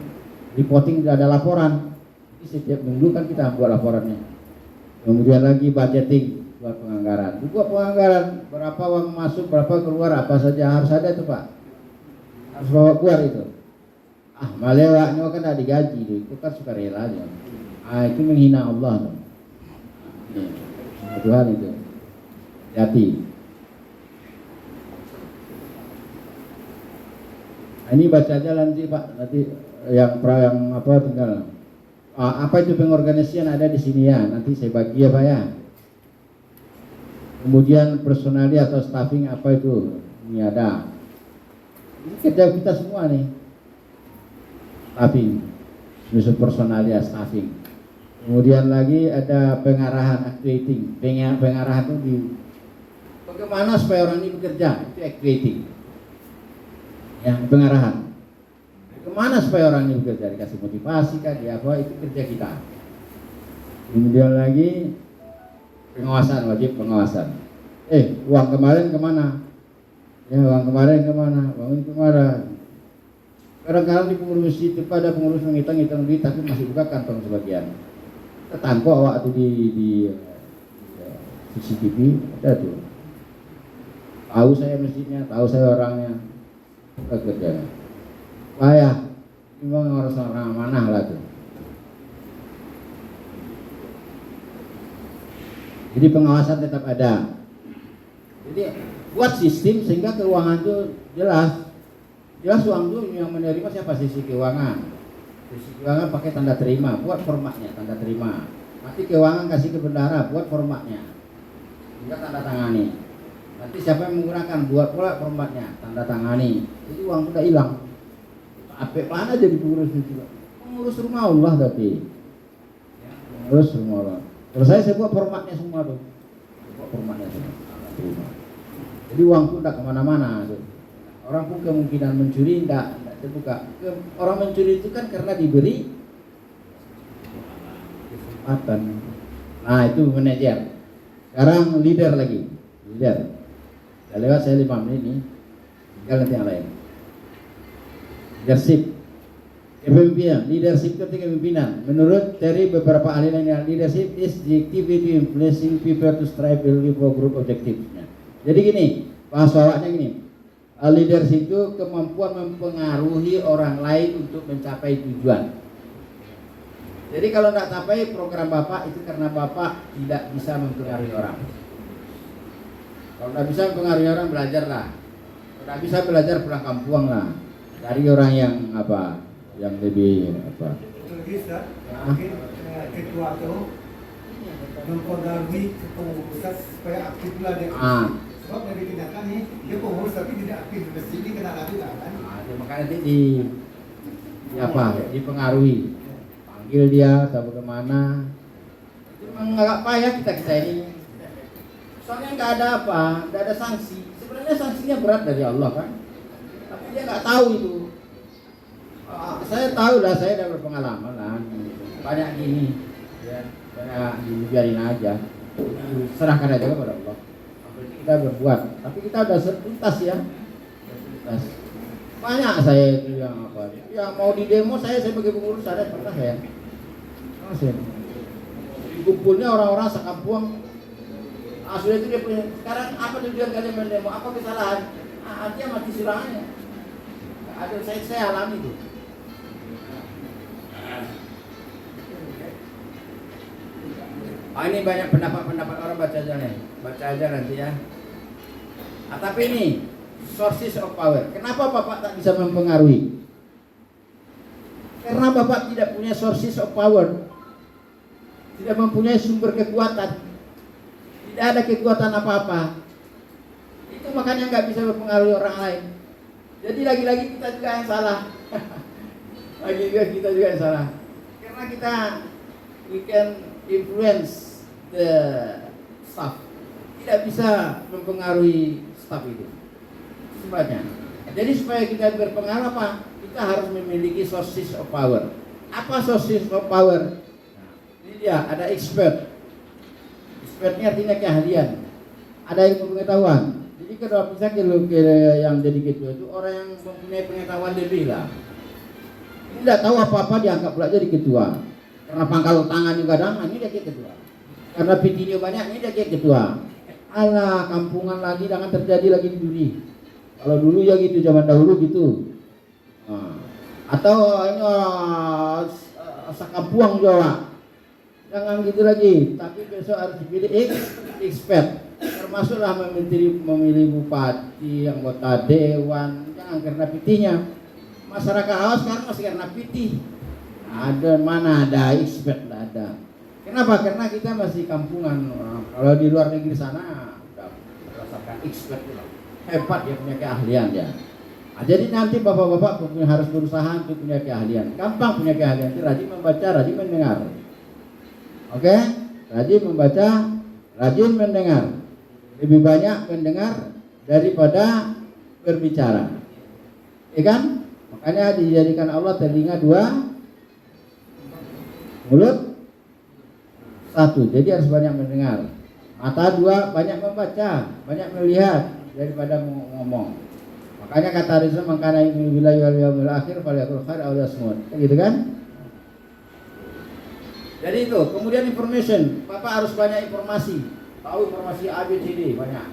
reporting ada laporan. Jadi setiap minggu kan kita buat laporannya. Kemudian lagi budgeting, buat penganggaran. Buat penganggaran berapa uang masuk, berapa keluar, apa saja harus ada itu Pak. Harus bawa keluar itu. Malewaknya kan ada digaji itu kan sukarela aja. Itu menghina Allah. Tuhan itu. Hati. Ini baca aja nanti Pak. Nanti yang apa tinggal. Apa itu pengorganisasian ada di sini ya. Nanti saya bagi ya Pak ya. Kemudian personali atau staffing apa itu? Ini ada. Ini kerja kita semua nih. Staffing. Unsur personali ya staffing. Kemudian lagi ada pengarahan, activating. Pengarahan itu di bagaimana supaya orang ini bekerja, itu activating. Yang pengarahan. Kemana supaya orang ini bekerja, dikasih motivasi kan, dia apa, itu kerja kita. Kemudian lagi pengawasan, wajib pengawasan. Uang kemarin kemana? Ya uang kemarin kemana? Uang itu kemana? Kadang-kadang di pengurus itu pada pengurus menghitung duit tapi masih buka kantong sebagian. Ketangkok awak tuh di CCTV ada tuh. Tahu saya masjidnya, tahu saya orangnya, kerja. memang harus orang amanah lah tuh. Jadi pengawasan tetap ada. Jadi buat sistem sehingga keuangan itu jelas uang itu yang menerima siapa, sisi keuangan. Sisi keuangan pakai tanda terima, buat formatnya tanda terima. Nanti keuangan kasih ke bendahara, buat formatnya, hingga tanda tangani. Nanti siapa yang menggunakan, buat pula formatnya, tanda tangani. Jadi uang sudah hilang. Apa mana jadi pengurus itu? Pengurus rumah Allah tapi. Pengurus rumah Allah. Kalau saya buat formatnya semua tuh. Buat formatnya semua. Jadi uang itu tidak kemana-mana tuh. Orang pun kemungkinan mencuri tidak terbuka. Orang mencuri itu kan karena diberi kesempatan. Nah itu manajer. Sekarang leader lagi. Leader. Saya lewat saya 5 menit nih. Tinggal nanti yang lain. Leadership. Kepemimpinan. Leadership itu kepemimpinan. Menurut dari beberapa ahli lainnya, leadership is the activity influencing people to strive for group objectives. Jadi gini, bahasa awaknya gini. Leadership itu kemampuan mempengaruhi orang lain untuk mencapai tujuan. Jadi kalau tidak capai program Bapak itu karena Bapak tidak bisa mempengaruhi orang. Kalau tidak bisa mempengaruhi orang, belajarlah. Kalau tidak bisa belajar, pulang kampung lah. Dari orang yang apa, yang lebih apa. Lagi Ustaz, mungkin ketua itu mempengaruhi kepengurusan supaya aktif pula dia. Sebab dari kenyataan nih, dia pengurus tapi tidak aktif. Mesti ini kena lagi lah kan. Makanya nanti di apa, dipengaruhi. Panggil dia atau bagaimana. Itu memang agak payah kita ini. Soalnya nggak ada apa, nggak ada sanksi. Sebenarnya sanksinya berat dari Allah kan. Tapi dia nggak tahu itu. Saya tahu lah, saya udah berpengalaman lah. Banyak gini, ya, banyak dibiarin aja. Serahkan aja kepada Allah. Kita berbuat, tapi kita udah tuntas ya. Tuntas. Banyak saya itu yang apa? Yang mau di demo saya sebagai pengurus ada pernah saya. Dikumpulnya orang-orang sekampung. Sudah itu dia punya. Sekarang apa tujuan kalian mendemo? Apa kesalahan? Dia mati silangannya. Ada saya alami itu. Ini banyak pendapat-pendapat orang, baca aja nih. Baca aja nanti ya. Tapi ini sources of power. Kenapa Bapak tak bisa mempengaruhi? Karena Bapak tidak punya sources of power. Tidak mempunyai sumber kekuatan. Tidak ada kekuatan apa-apa. Itu makanya nggak bisa mempengaruhi orang lain. Jadi lagi-lagi kita juga yang salah. Lagi-lagi kita juga yang salah. Karena we can influence the staff. Tidak bisa mempengaruhi staff itu. Sebabnya. Jadi supaya kita berpengaruh apa? Kita harus memiliki sources of power. Apa sources of power? Ini dia, ada expert. Expertnya artinya keahlian. Ada ilmu pengetahuan. Jadi kalau bisa yang jadi ketua itu orang yang mempunyai pengetahuan lebih lah. Ini tidak tahu apa-apa dianggap pula jadi ketua. Karena pangkal tangan juga ada, ini dia ketua. Karena PT-nya banyak, ini dia ketua. Alah, kampungan lagi, jangan terjadi lagi di dunia. Kalau dulu ya gitu, zaman dahulu gitu. Atau ini sakampuang Jawa. Jangan gitu lagi, tapi besok harus dipilih expert. Termasuklah memilih bupati, anggota dewan. Jangan karena PT-nya. Masyarakat awal sekarang masih karena PT. Ada mana ada expert, tidak ada. Kenapa? Karena kita masih kampungan. Kalau di luar negeri sana udah berdasarkan expert itu hebat, dia punya keahlian ya. Jadi nanti bapak-bapak harus berusaha untuk punya keahlian. Gampang punya keahlian. Rajin membaca, rajin mendengar. Oke? Rajin membaca, rajin mendengar. Lebih banyak mendengar daripada berbicara. Ya kan? Makanya dijadikan Allah telinga 2, mulut 1, jadi harus banyak mendengar. Mata 2, banyak membaca, banyak melihat daripada ngomong. Makanya kata Rizal, mangkana yu'minu billahi wal yawmil akhir falyaqul khairan aw liyasmut. Gitu kan? Jadi itu, kemudian information. Bapak harus banyak informasi. Tahu informasi A, B, C, D, banyak.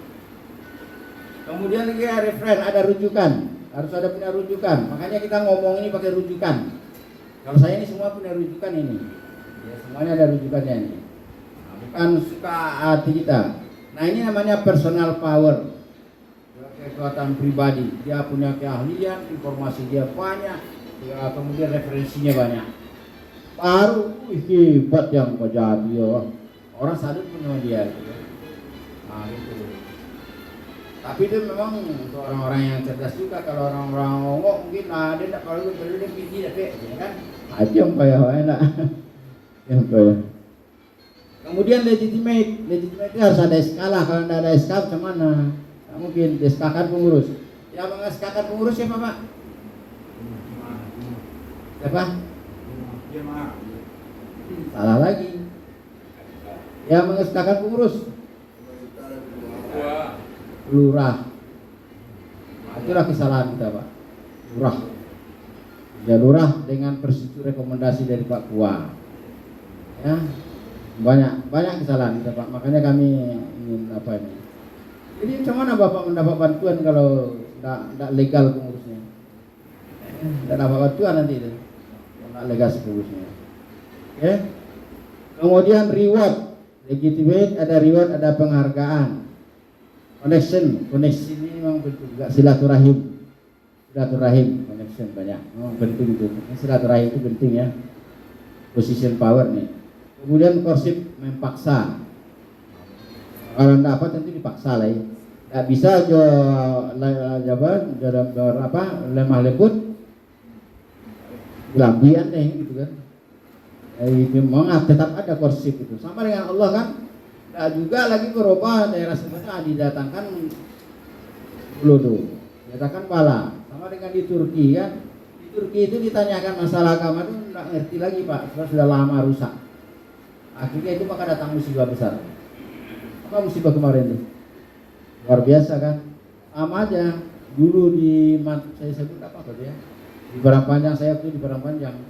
Kemudian lagi referen, ada rujukan. Harus ada punya rujukan. Makanya kita ngomong ini pakai rujukan. Kalau saya ini semua punya rujukan ini. Ya, semuanya ada rujukannya ini. Nah, bukan suka hati kita. Nah, ini namanya personal power. Kekuatan pribadi. Dia punya keahlian, informasi dia banyak, ya, kemudian referensinya banyak. Baru hebat yang kau jadi ya. Orang sadar punya dia. Gitu. Nah, gitu. Tapi itu memang untuk orang-orang yang cerdas juga. Kalau orang-orang ngomong mungkin dia tak kalau dia tinggi tapi ya kan. Aja yang kayak enak. Yang kayak. Kemudian legitimate itu harus ada skala. Kalau tidak ada skala macam mana? Tak mungkin SK-kan pengurus. Yang mengesahkan pengurus siapa Pak? Siapa? Salah lagi. Yang mengesahkan pengurus lurah. Nah, itulah kesalahan kita Pak. Lurah. Ya lurah dengan persetujuan rekomendasi dari Pak Kua. Ya banyak kesalahan kita Pak. Makanya kami ingin apa ini. Jadi macam mana Bapak mendapat bantuan kalau tidak legal pengurusnya? Tidak dapat bantuan nanti itu. Tidak legal pengurusnya. Oke. Kemudian reward, legitimate, ada reward, ada penghargaan. Connection ini memang juga silaturahim, connection banyak, memang penting itu. Silaturahim itu penting ya. Position power nih. Kemudian coercive memaksa. Kalau tidak apa tentu dipaksa lah ya. Tidak bisa lemah lembut, gelambian deh gitu kan. Memang tetap ada coercive itu. Sama dengan Allah kan. Nah, juga lagi berubah daerah sebenarnya didatangkan Lodo, didatangkan bala. Sama dengan di Turki kan. Di Turki itu ditanyakan masalah agama itu tidak ngerti lagi Pak, sudah lama rusak. Akhirnya itu maka datang musibah besar. Apa musibah kemarin itu? Luar biasa kan? Sama aja. Dulu di saya sebut apa tadi ya? Di Barang Panjang saya waktu di Barang Panjang.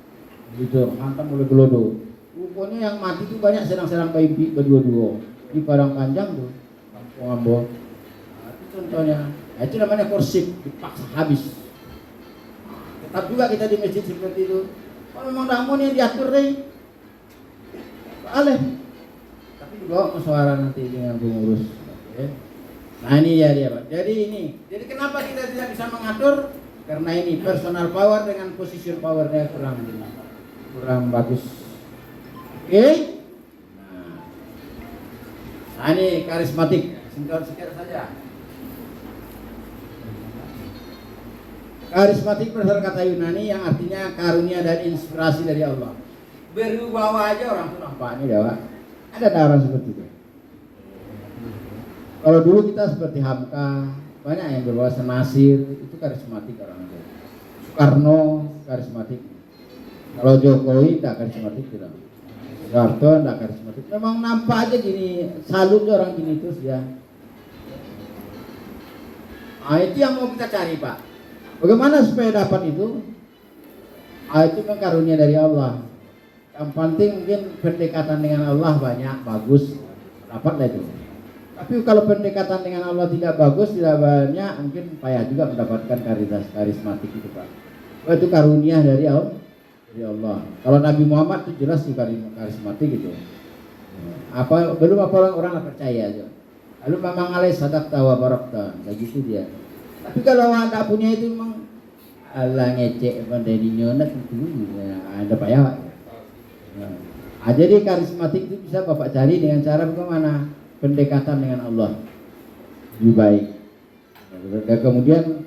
Gitu, hantam oleh Gelodo. Rupanya yang mati itu banyak serang-serang bayi berdua-dua. Di Padang Panjang tuh, Kampung Ambon. Nah, itu contohnya. Nah, itu namanya coercive, dipaksa habis. Tetap juga kita di masjid seperti itu. Kalau memang tamu yang diatur deh, boleh. Tapi juga musyawarah nanti dengan pengurus. Okay. Nah ini ya dia Pak. Jadi kenapa kita tidak bisa mengatur? Karena ini personal power dengan position powernya kurang bagus. Oke? Okay? Nah ini karismatik, singkat saja. Karismatik berdasarkan kata Yunani yang artinya karunia dan inspirasi dari Allah. Berwibawa aja orang tuh nampak ini Dewa. Ada orang seperti itu. Kalau dulu kita seperti Hamka, banyak yang berbawa Senasir, itu karismatik orang itu. Soekarno karismatik. Kalau Jokowi tidak karismatik tidak. Soeharto tidak karismatik. Memang nampak aja gini, salut orang gini terus ya. Nah itu yang mau kita cari Pak. Bagaimana supaya dapat itu? Nah, itu kan karunia dari Allah. Yang penting mungkin pendekatan dengan Allah banyak, bagus, dapatlah itu. Tapi kalau pendekatan dengan Allah tidak bagus, tidak banyak, mungkin payah juga mendapatkan karismatik itu Pak. Oh, itu karunia dari Allah. Kalau Nabi Muhammad itu jelas itu karismatik gitu. Belum orang percaya aja. Lalu memang alaih sadaqta wa barakta, begitu dia. Tapi kalau anda punya itu memang Allah ngecek dari nyonat itu ya, ada payah. Jadi karismatik itu bisa Bapak cari dengan cara bagaimana? Pendekatan dengan Allah lebih baik. Dan kemudian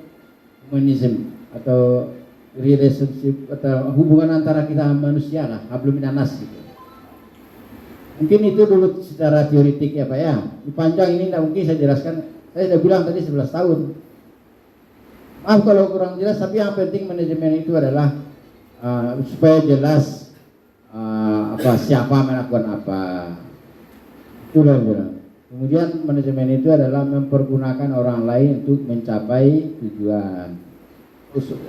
humanism atau relationship atau hubungan antara kita manusia lah, hablum minan nas gitu. Mungkin itu dulu secara teoritik ya Pak ya. Di panjang ini tidak mungkin saya jelaskan. Saya sudah bilang tadi 11 tahun. Maaf kalau kurang jelas, tapi yang penting manajemen itu adalah supaya jelas siapa melakukan apa. Itulah yang bilang. Kemudian manajemen itu adalah mempergunakan orang lain untuk mencapai tujuan.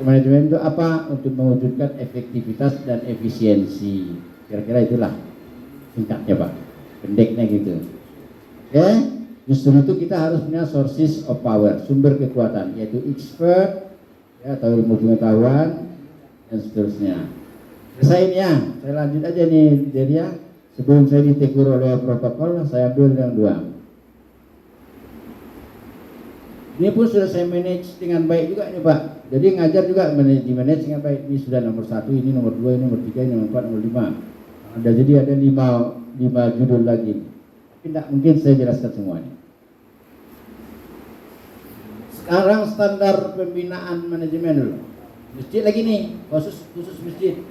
Manajemen itu apa? Untuk mewujudkan efektivitas dan efisiensi. Kira-kira itulah singkatnya Pak. Pendeknya gitu. Oke? Justru itu kita harus punya sources of power, sumber kekuatan, yaitu expert, ya, atau ilmu pengetahuan dan seterusnya. Selesai ini ya, saya lanjut aja nih. Jadi ya, sebelum saya ditegur oleh protokol, saya ambil yang 2. Ini pun sudah saya manage dengan baik juga ini Pak. Jadi ngajar juga di manage dengan baik. Ini sudah nomor 1, ini nomor 2, ini nomor 3, ini nomor 4, nomor 5. Jadi ada 5 judul lagi. Tapi tidak mungkin saya jelaskan semuanya. Sekarang standar pembinaan manajemen dulu. Masjid lagi nih, khusus masjid.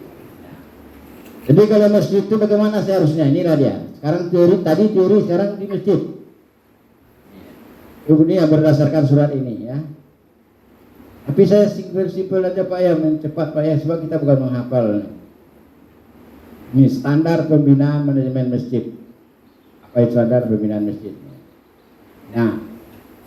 Jadi kalau masjid itu bagaimana seharusnya? Inilah dia. Sekarang teori, sekarang di masjid. Ini yang berdasarkan surat ini ya. Tapi saya simpel aja Pak ya, cepat Pak ya, sebab kita bukan menghafal. Ini standar pembinaan manajemen masjid. Apa itu standar pembinaan masjid? Nah,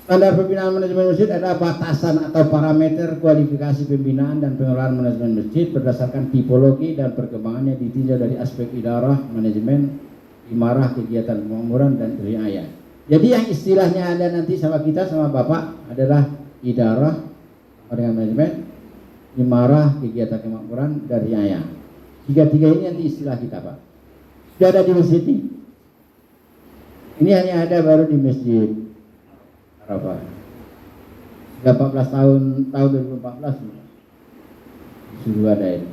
standar pembinaan manajemen masjid adalah batasan atau parameter kualifikasi pembinaan dan pengelolaan manajemen masjid berdasarkan tipologi dan perkembangannya ditinjau dari aspek idarah, manajemen, imarah, kegiatan pemakmuran dan riayah. Jadi yang istilahnya ada nanti sama kita sama Bapak adalah idarah dengan manajemen, imarah, kegiatan kemakmuran dan riayah. 3 ini nanti istilah kita Pak. Sudah ada di masjid ini. Ini hanya ada baru di masjid Arafah. Sudah 14 tahun 2014 sudah ada ini.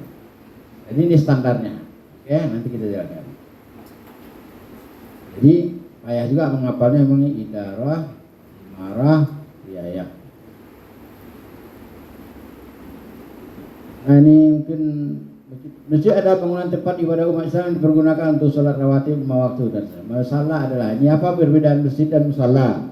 Jadi ini standarnya. Oke, nanti kita jalankan. Jadi ayah juga menghafalnya memang idarah, imarah, riayah. Nah ini mungkin masjid ada bangunan tempat ibadah umat Islam yang dipergunakan untuk sholat rawatib 5 waktu dan masalah adalah ini apa perbedaan masjid dan musalla.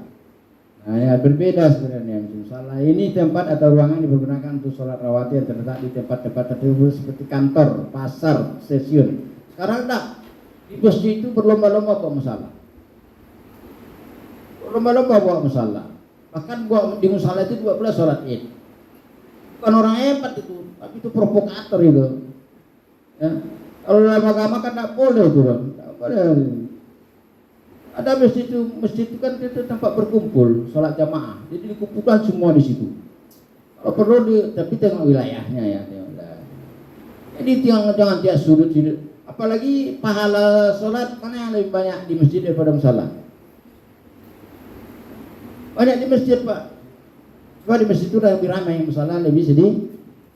Nah ya berbeda sebenarnya. Musalla ini tempat atau ruangan yang dipergunakan untuk sholat rawatib yang terletak di tempat-tempat tertentu seperti kantor, pasar, stasiun. Sekarang enggak, di masjid itu berlomba-lomba kok musalla. Lomba-lomba buat musalla. Bahkan buat di musalla itu 12 sholat id. Bukan orang hebat itu, tapi itu provokator itu. Ya. Kalau dalam agama kan tidak boleh itu, tidak boleh. Ada masjid itu kan itu tempat berkumpul, sholat jamaah. Jadi dikumpulkan semua di situ. Kalau perlu tapi tengok wilayahnya ya, tengok wilayah. Jadi jangan tiap sudut. Apalagi pahala sholat mana yang lebih banyak di masjid daripada musalla? Banyak di masjid Pak. Sebab di masjid itu lebih ramai, musalla lebih sedih.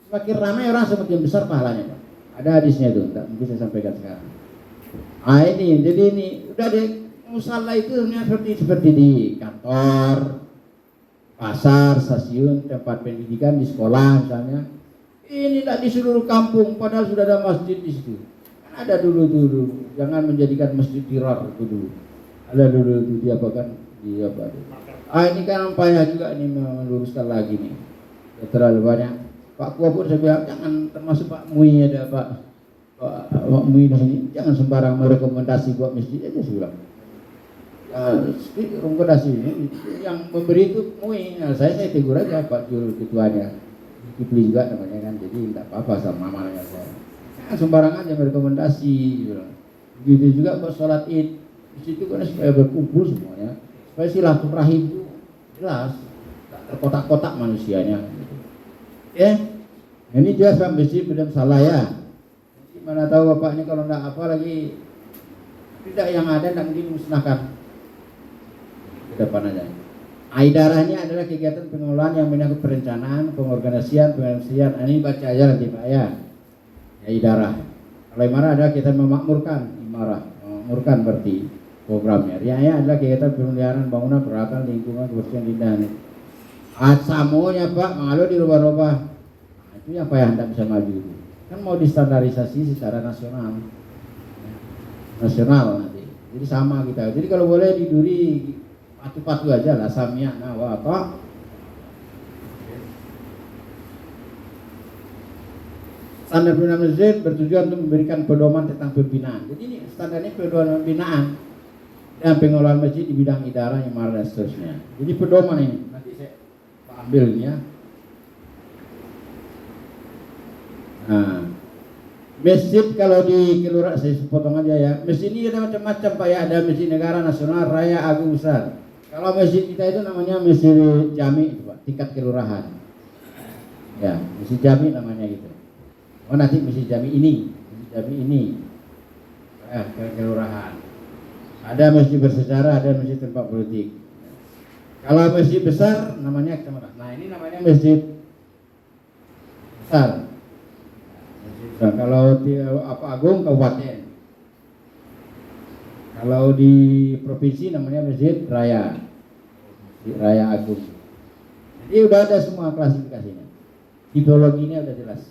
Semakin ramai orang semakin besar pahalanya Pak. Ada hadisnya itu, tak mungkin saya sampaikan sekarang. Ini, jadi ini udah di musalla itu seperti di kantor, pasar, stasiun, tempat pendidikan, di sekolah misalnya. Ini tidak di seluruh kampung, padahal sudah ada masjid di situ. Kan ada dulu, jangan menjadikan masjid tirar itu dulu. Ada dulu di apa kan, di apa itu. Ini kan payah juga ini meluruskan lagi nih. Terlalu banyak. Pak Kua pun saya bilang jangan, termasuk Pak Mui ada Pak Mui di sini, jangan sembarang merekomendasi buat masjid aja saya bilang. Rekomendasi ini yang memberi itu Mui. Nah, saya tegur aja Pak Jul ketuanya. Kipli juga namanya kan, jadi tidak apa-apa sama mamanya saya. Jangan sembarangan yang merekomendasi. Begitu juga buat sholat id. Di situ kan supaya berkumpul semuanya. Supaya silaturahim itu jelas, tak terkotak-kotak manusianya. Ya, ini jelas Pak Besi belum salah ya. Gimana tahu Bapak ini kalau tidak apa lagi, tidak yang ada tidak mungkin musnahkan. Ke depan aja. Idarahnya adalah kegiatan pengelolaan yang menyangkut perencanaan, pengorganisasian, pengelolaan. Ini baca aja nanti Pak ya. Ya idarah. Kalau imarah adalah kita memakmurkan, imarah, memakmurkan berarti programnya. Riayah adalah kegiatan pemeliharaan bangunan, peralatan, lingkungan, kebersihan lidah. Samonya Pak, malu dirubah-rubah. Nah, itu yang Pak yang tidak bisa maju itu. Kan mau distandarisasi secara nasional. Nasional nanti. Jadi sama kita. Jadi kalau boleh diduri patu-patu aja lah, samia, nawa, apa. Standar pembinaan masjid bertujuan untuk memberikan pedoman tentang pembinaan. Jadi ini standarnya pedoman pembinaan dan pengelolaan masjid di bidang idarah, imarah dan seterusnya. Jadi pedoman ini nanti saya ambil ini ya. Nah, masjid kalau di kelurahan saya potong aja ya. Masjid ini ada macam-macam Pak ya. Ada masjid negara, nasional, raya, agung, besar. Kalau masjid kita itu namanya masjid jami Pak, tingkat kelurahan. Ya, masjid jami namanya gitu. Oh nanti masjid jami ini, masjid Jami ini kelurahan. Ada masjid bersejarah, ada masjid tempat politik. Kalau masjid besar namanya kecamatan. Nah ini namanya masjid besar. Nah, kalau di agung kabupaten. Kalau di provinsi namanya masjid raya. Masjid raya agung. Jadi udah ada semua klasifikasinya. Tipologinya udah jelas.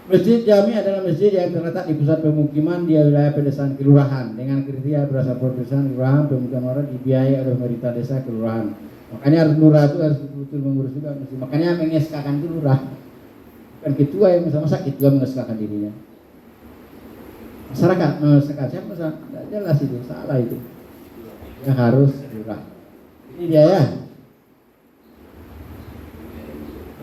Masjid Jami adalah masjid yang terletak di pusat pemukiman di wilayah pedesaan kelurahan dengan kriteria berasal pedesaan kelurahan pemukiman orang dibiayai oleh pemerintah desa kelurahan. Makanya lurah itu harus betul-betul mengurus juga. Makanya mengeskakan itu lurah, bukan ketua yang masa ketua mengeskakan dirinya. Masyarakat mengeskakan siapa? Tidak jelas itu, salah itu. Yang harus lurah. Ini dia ya.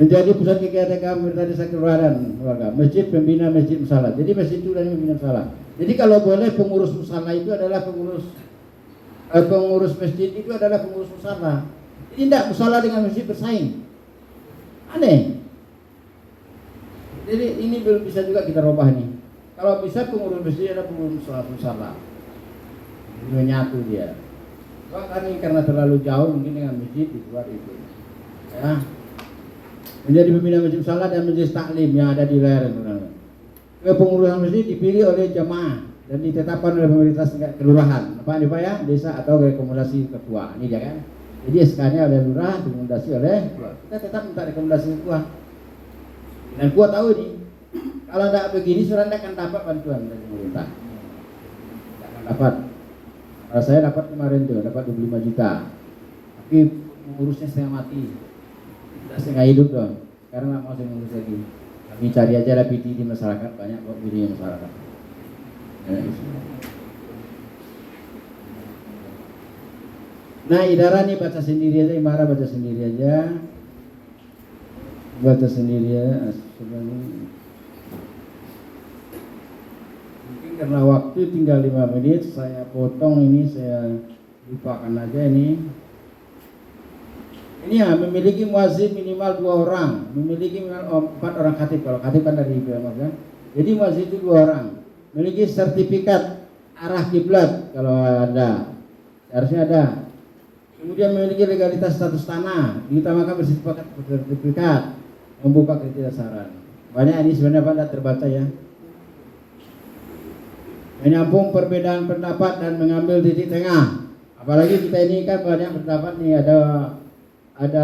Menjadi pusat kegiatan pemerintah desa kelurahan keluarga, masjid pembina masjid musala. Jadi masjid itu dan pembina musala. Jadi kalau boleh pengurus musala itu adalah pengurus masjid itu adalah pengurus musala. Jadi tidak musala dengan masjid bersaing. Aneh. Jadi ini belum bisa juga kita rubah nih. Kalau bisa pengurus masjid adalah pengurus musala. Menyatu dia. Bahkan ini karena terlalu jauh mungkin dengan masjid di luar itu. Ya. Menjadi pembina masjid musala dan masjid taklim yang ada di wilayah kepengurusan masjid dipilih oleh jamaah dan ditetapkan oleh pemerintah kelurahan, apa ya, desa atau rekomendasi ketua. Ini dia kan. Jadi SK-nya oleh lurah, rekomendasi oleh ketua. Kita tetap minta rekomendasi ketua. Dan ketua tahu ini, kalau tidak begini surat tidak akan dapat bantuan dari pemerintah. Tidak akan dapat. Kalau saya dapat kemarin tuh, dapat 25 juta. Tapi mengurusnya setengah mati. Setengah hidup dong, karena nggak mau saya ngurus lagi. Kami cari aja lah PD di masyarakat, banyak kok PD di masyarakat. Nah, idara nih baca sendiri aja, Imara baca sendiri aja, Mungkin karena waktu tinggal 5 menit, saya potong ini, saya lupakan aja ini. Ini ya, memiliki muazzin minimal 2 orang, memiliki minimal 4 orang khatib. Kalau khatib kan dari Ibrahim kan. Jadi muazzin itu 2 orang. Memiliki sertifikat arah kiblat kalau ada, harusnya ada. Kemudian memiliki legalitas status tanah, diutamakan bersertifikat, membuka kriteria saran. Banyak ini sebenarnya Pak tidak terbaca ya. Menyambung perbedaan pendapat dan mengambil titik tengah. Apalagi kita ini kan banyak pendapat nih, ada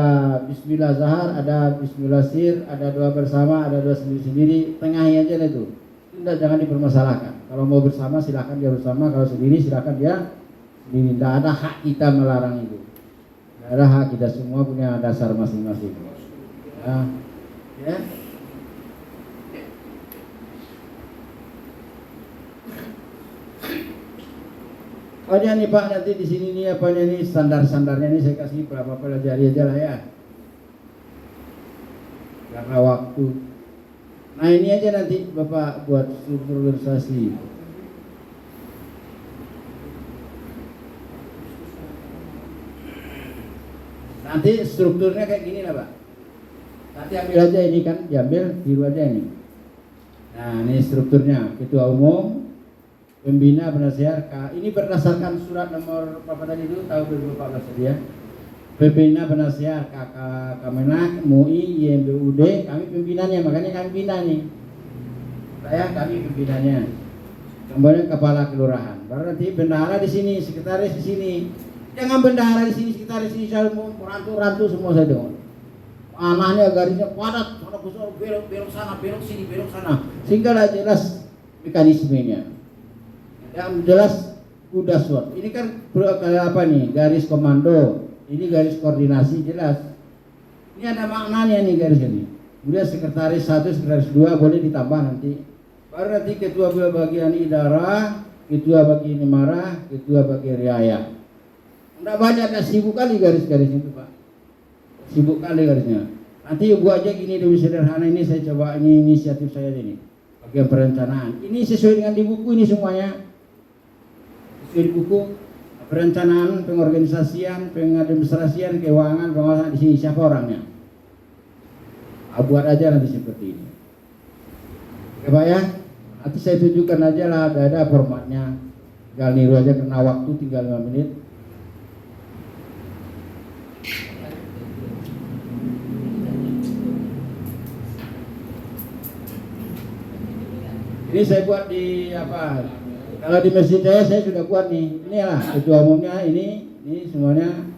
Bismillah Zahar, ada Bismillah Sir, ada doa bersama, ada doa sendiri-sendiri, tengahi aja itu. Jangan dipermasalahkan. Kalau mau bersama silakan dia bersama, kalau sendiri silakan dia sendiri. Tidak ada hak kita melarang itu. Tidak ada hak, kita semua punya dasar masing-masing. Ya. Apanya nih Pak, nanti di sini nih apanya nih standar-standarnya nih saya kasih berapa pelajari aja lah ya. Karena waktu. Nah ini aja nanti Bapak buat struktur organisasi. Nanti strukturnya kayak gini lah Pak. Nanti ambil aja ini kan, diambil biru aja ini. Nah ini strukturnya, ketua umum, pembina, penasihat. Ini berdasarkan surat nomor berapa tadi itu tahun 2014 tadi ya. Pembina, penasihat, kakak Kemenak, MUI, YMBUD, kami pimpinannya, makanya kami bina nih. Kami pimpinannya. Kemudian kepala kelurahan. Baru nanti bendahara di sini, sekretaris di sini. Jangan bendahara di sini, sekretaris di sini, saya mau rantu-rantu semua saya dengar. Anahnya garisnya padat, sana besar, belok sana, belok sini, belok sana. Sehingga lah jelas mekanismenya. Yang jelas udah SWOT. Ini kan apa nih? Garis komando. Ini garis koordinasi jelas. Ini ada maknanya nih garis ini. Kemudian sekretaris 1, sekretaris 2 boleh ditambah nanti. Baru nanti ketua bagian idara, ketua bagian Imara, ketua bagian riaya. Enggak banyak, sibuk kali garis-garis itu Pak. Sibuk kali garisnya. Nanti buat aja gini demi sederhana ini saya coba, ini inisiatif saya ini. Bagian perencanaan. Ini sesuai dengan di buku ini semuanya. Di buku perencanaan, pengorganisasian, pengadministrasian, keuangan, pengawasan di sini siapa orangnya? Buat aja nanti seperti ini. Oke Pak ya, nanti saya tunjukkan aja lah, ada formatnya. Tinggal niru aja, kena waktu tinggal 5 menit. Ini saya buat di apa? Kalau di masjid saya sudah buat nih. Inilah ketua umumnya, ini semuanya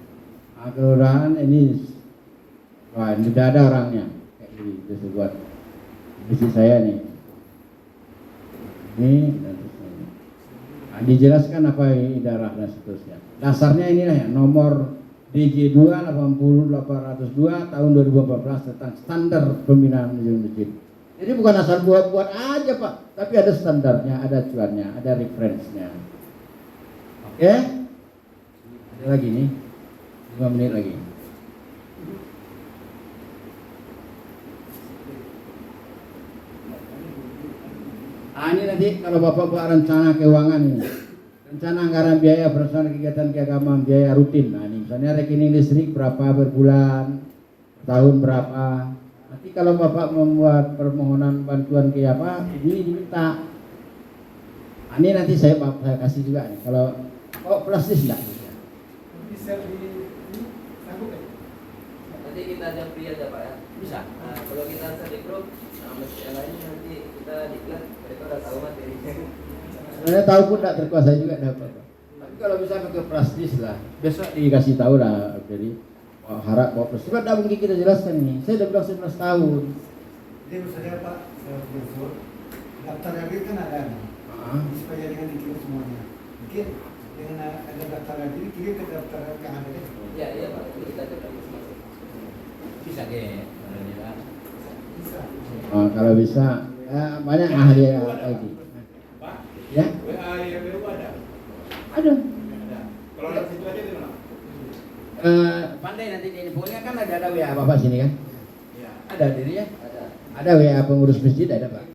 kelurahan ini. Wah, ini sudah ada orangnya. Kayak gini, itu saya buat di masjid saya nih. Ini dan seterusnya. Nah, dijelaskan apa idarah dan seterusnya. Dasarnya inilah ya, nomor DJ 2 80802 tahun 2014 tentang standar pembinaan masjid. Jadi bukan asal buat aja Pak, tapi ada standarnya, ada acuannya, ada referensinya. Oke? Ada lagi nih, 5 menit lagi. Ini nanti kalau Bapak buat rencana keuangan ini, rencana anggaran biaya operasional kegiatan keagamaan biaya rutin. Nah ini misalnya rekening listrik berapa per bulan, tahun berapa. Nanti kalau Bapak membuat permohonan bantuan ke apa, ini diminta. Ini nanti saya kasih juga nih. Kalau plastis enggak? Bisa disanggup ya? Nanti kita japri aja Pak ya. Bisa. Nah, kalau kita di grup, masjid yang lain nanti kita diklat, mereka udah tahu materinya. Sebenarnya tahu pun tidak terkuasai juga dapat. Tapi kalau bisa pakai plastis lah, besok dikasih tahu lah. Jadi harap bawa plastis. Tidak mungkin kita jelaskan ini. Saya udah bilang 11 tahun. Jadi misalnya Pak, saya usul daftar lagi kan ada nih. Supaya dengan dikirim semuanya. Mungkin dengan ada daftar lagi, kirim ke daftar yang ada deh. Iya Pak, itu kita coba masing-masing. Bisa deh, Bisa. Kalau bisa, banyak ahli lagi. Pak, Ya, WA YPU ada? ada. Ada. Kalau ada situ aja di mana? Pandai nanti di infonya kan ada WA Bapak sini kan? Iya. Ada diri ya? Ada. Ada WA pengurus masjid ada Pak.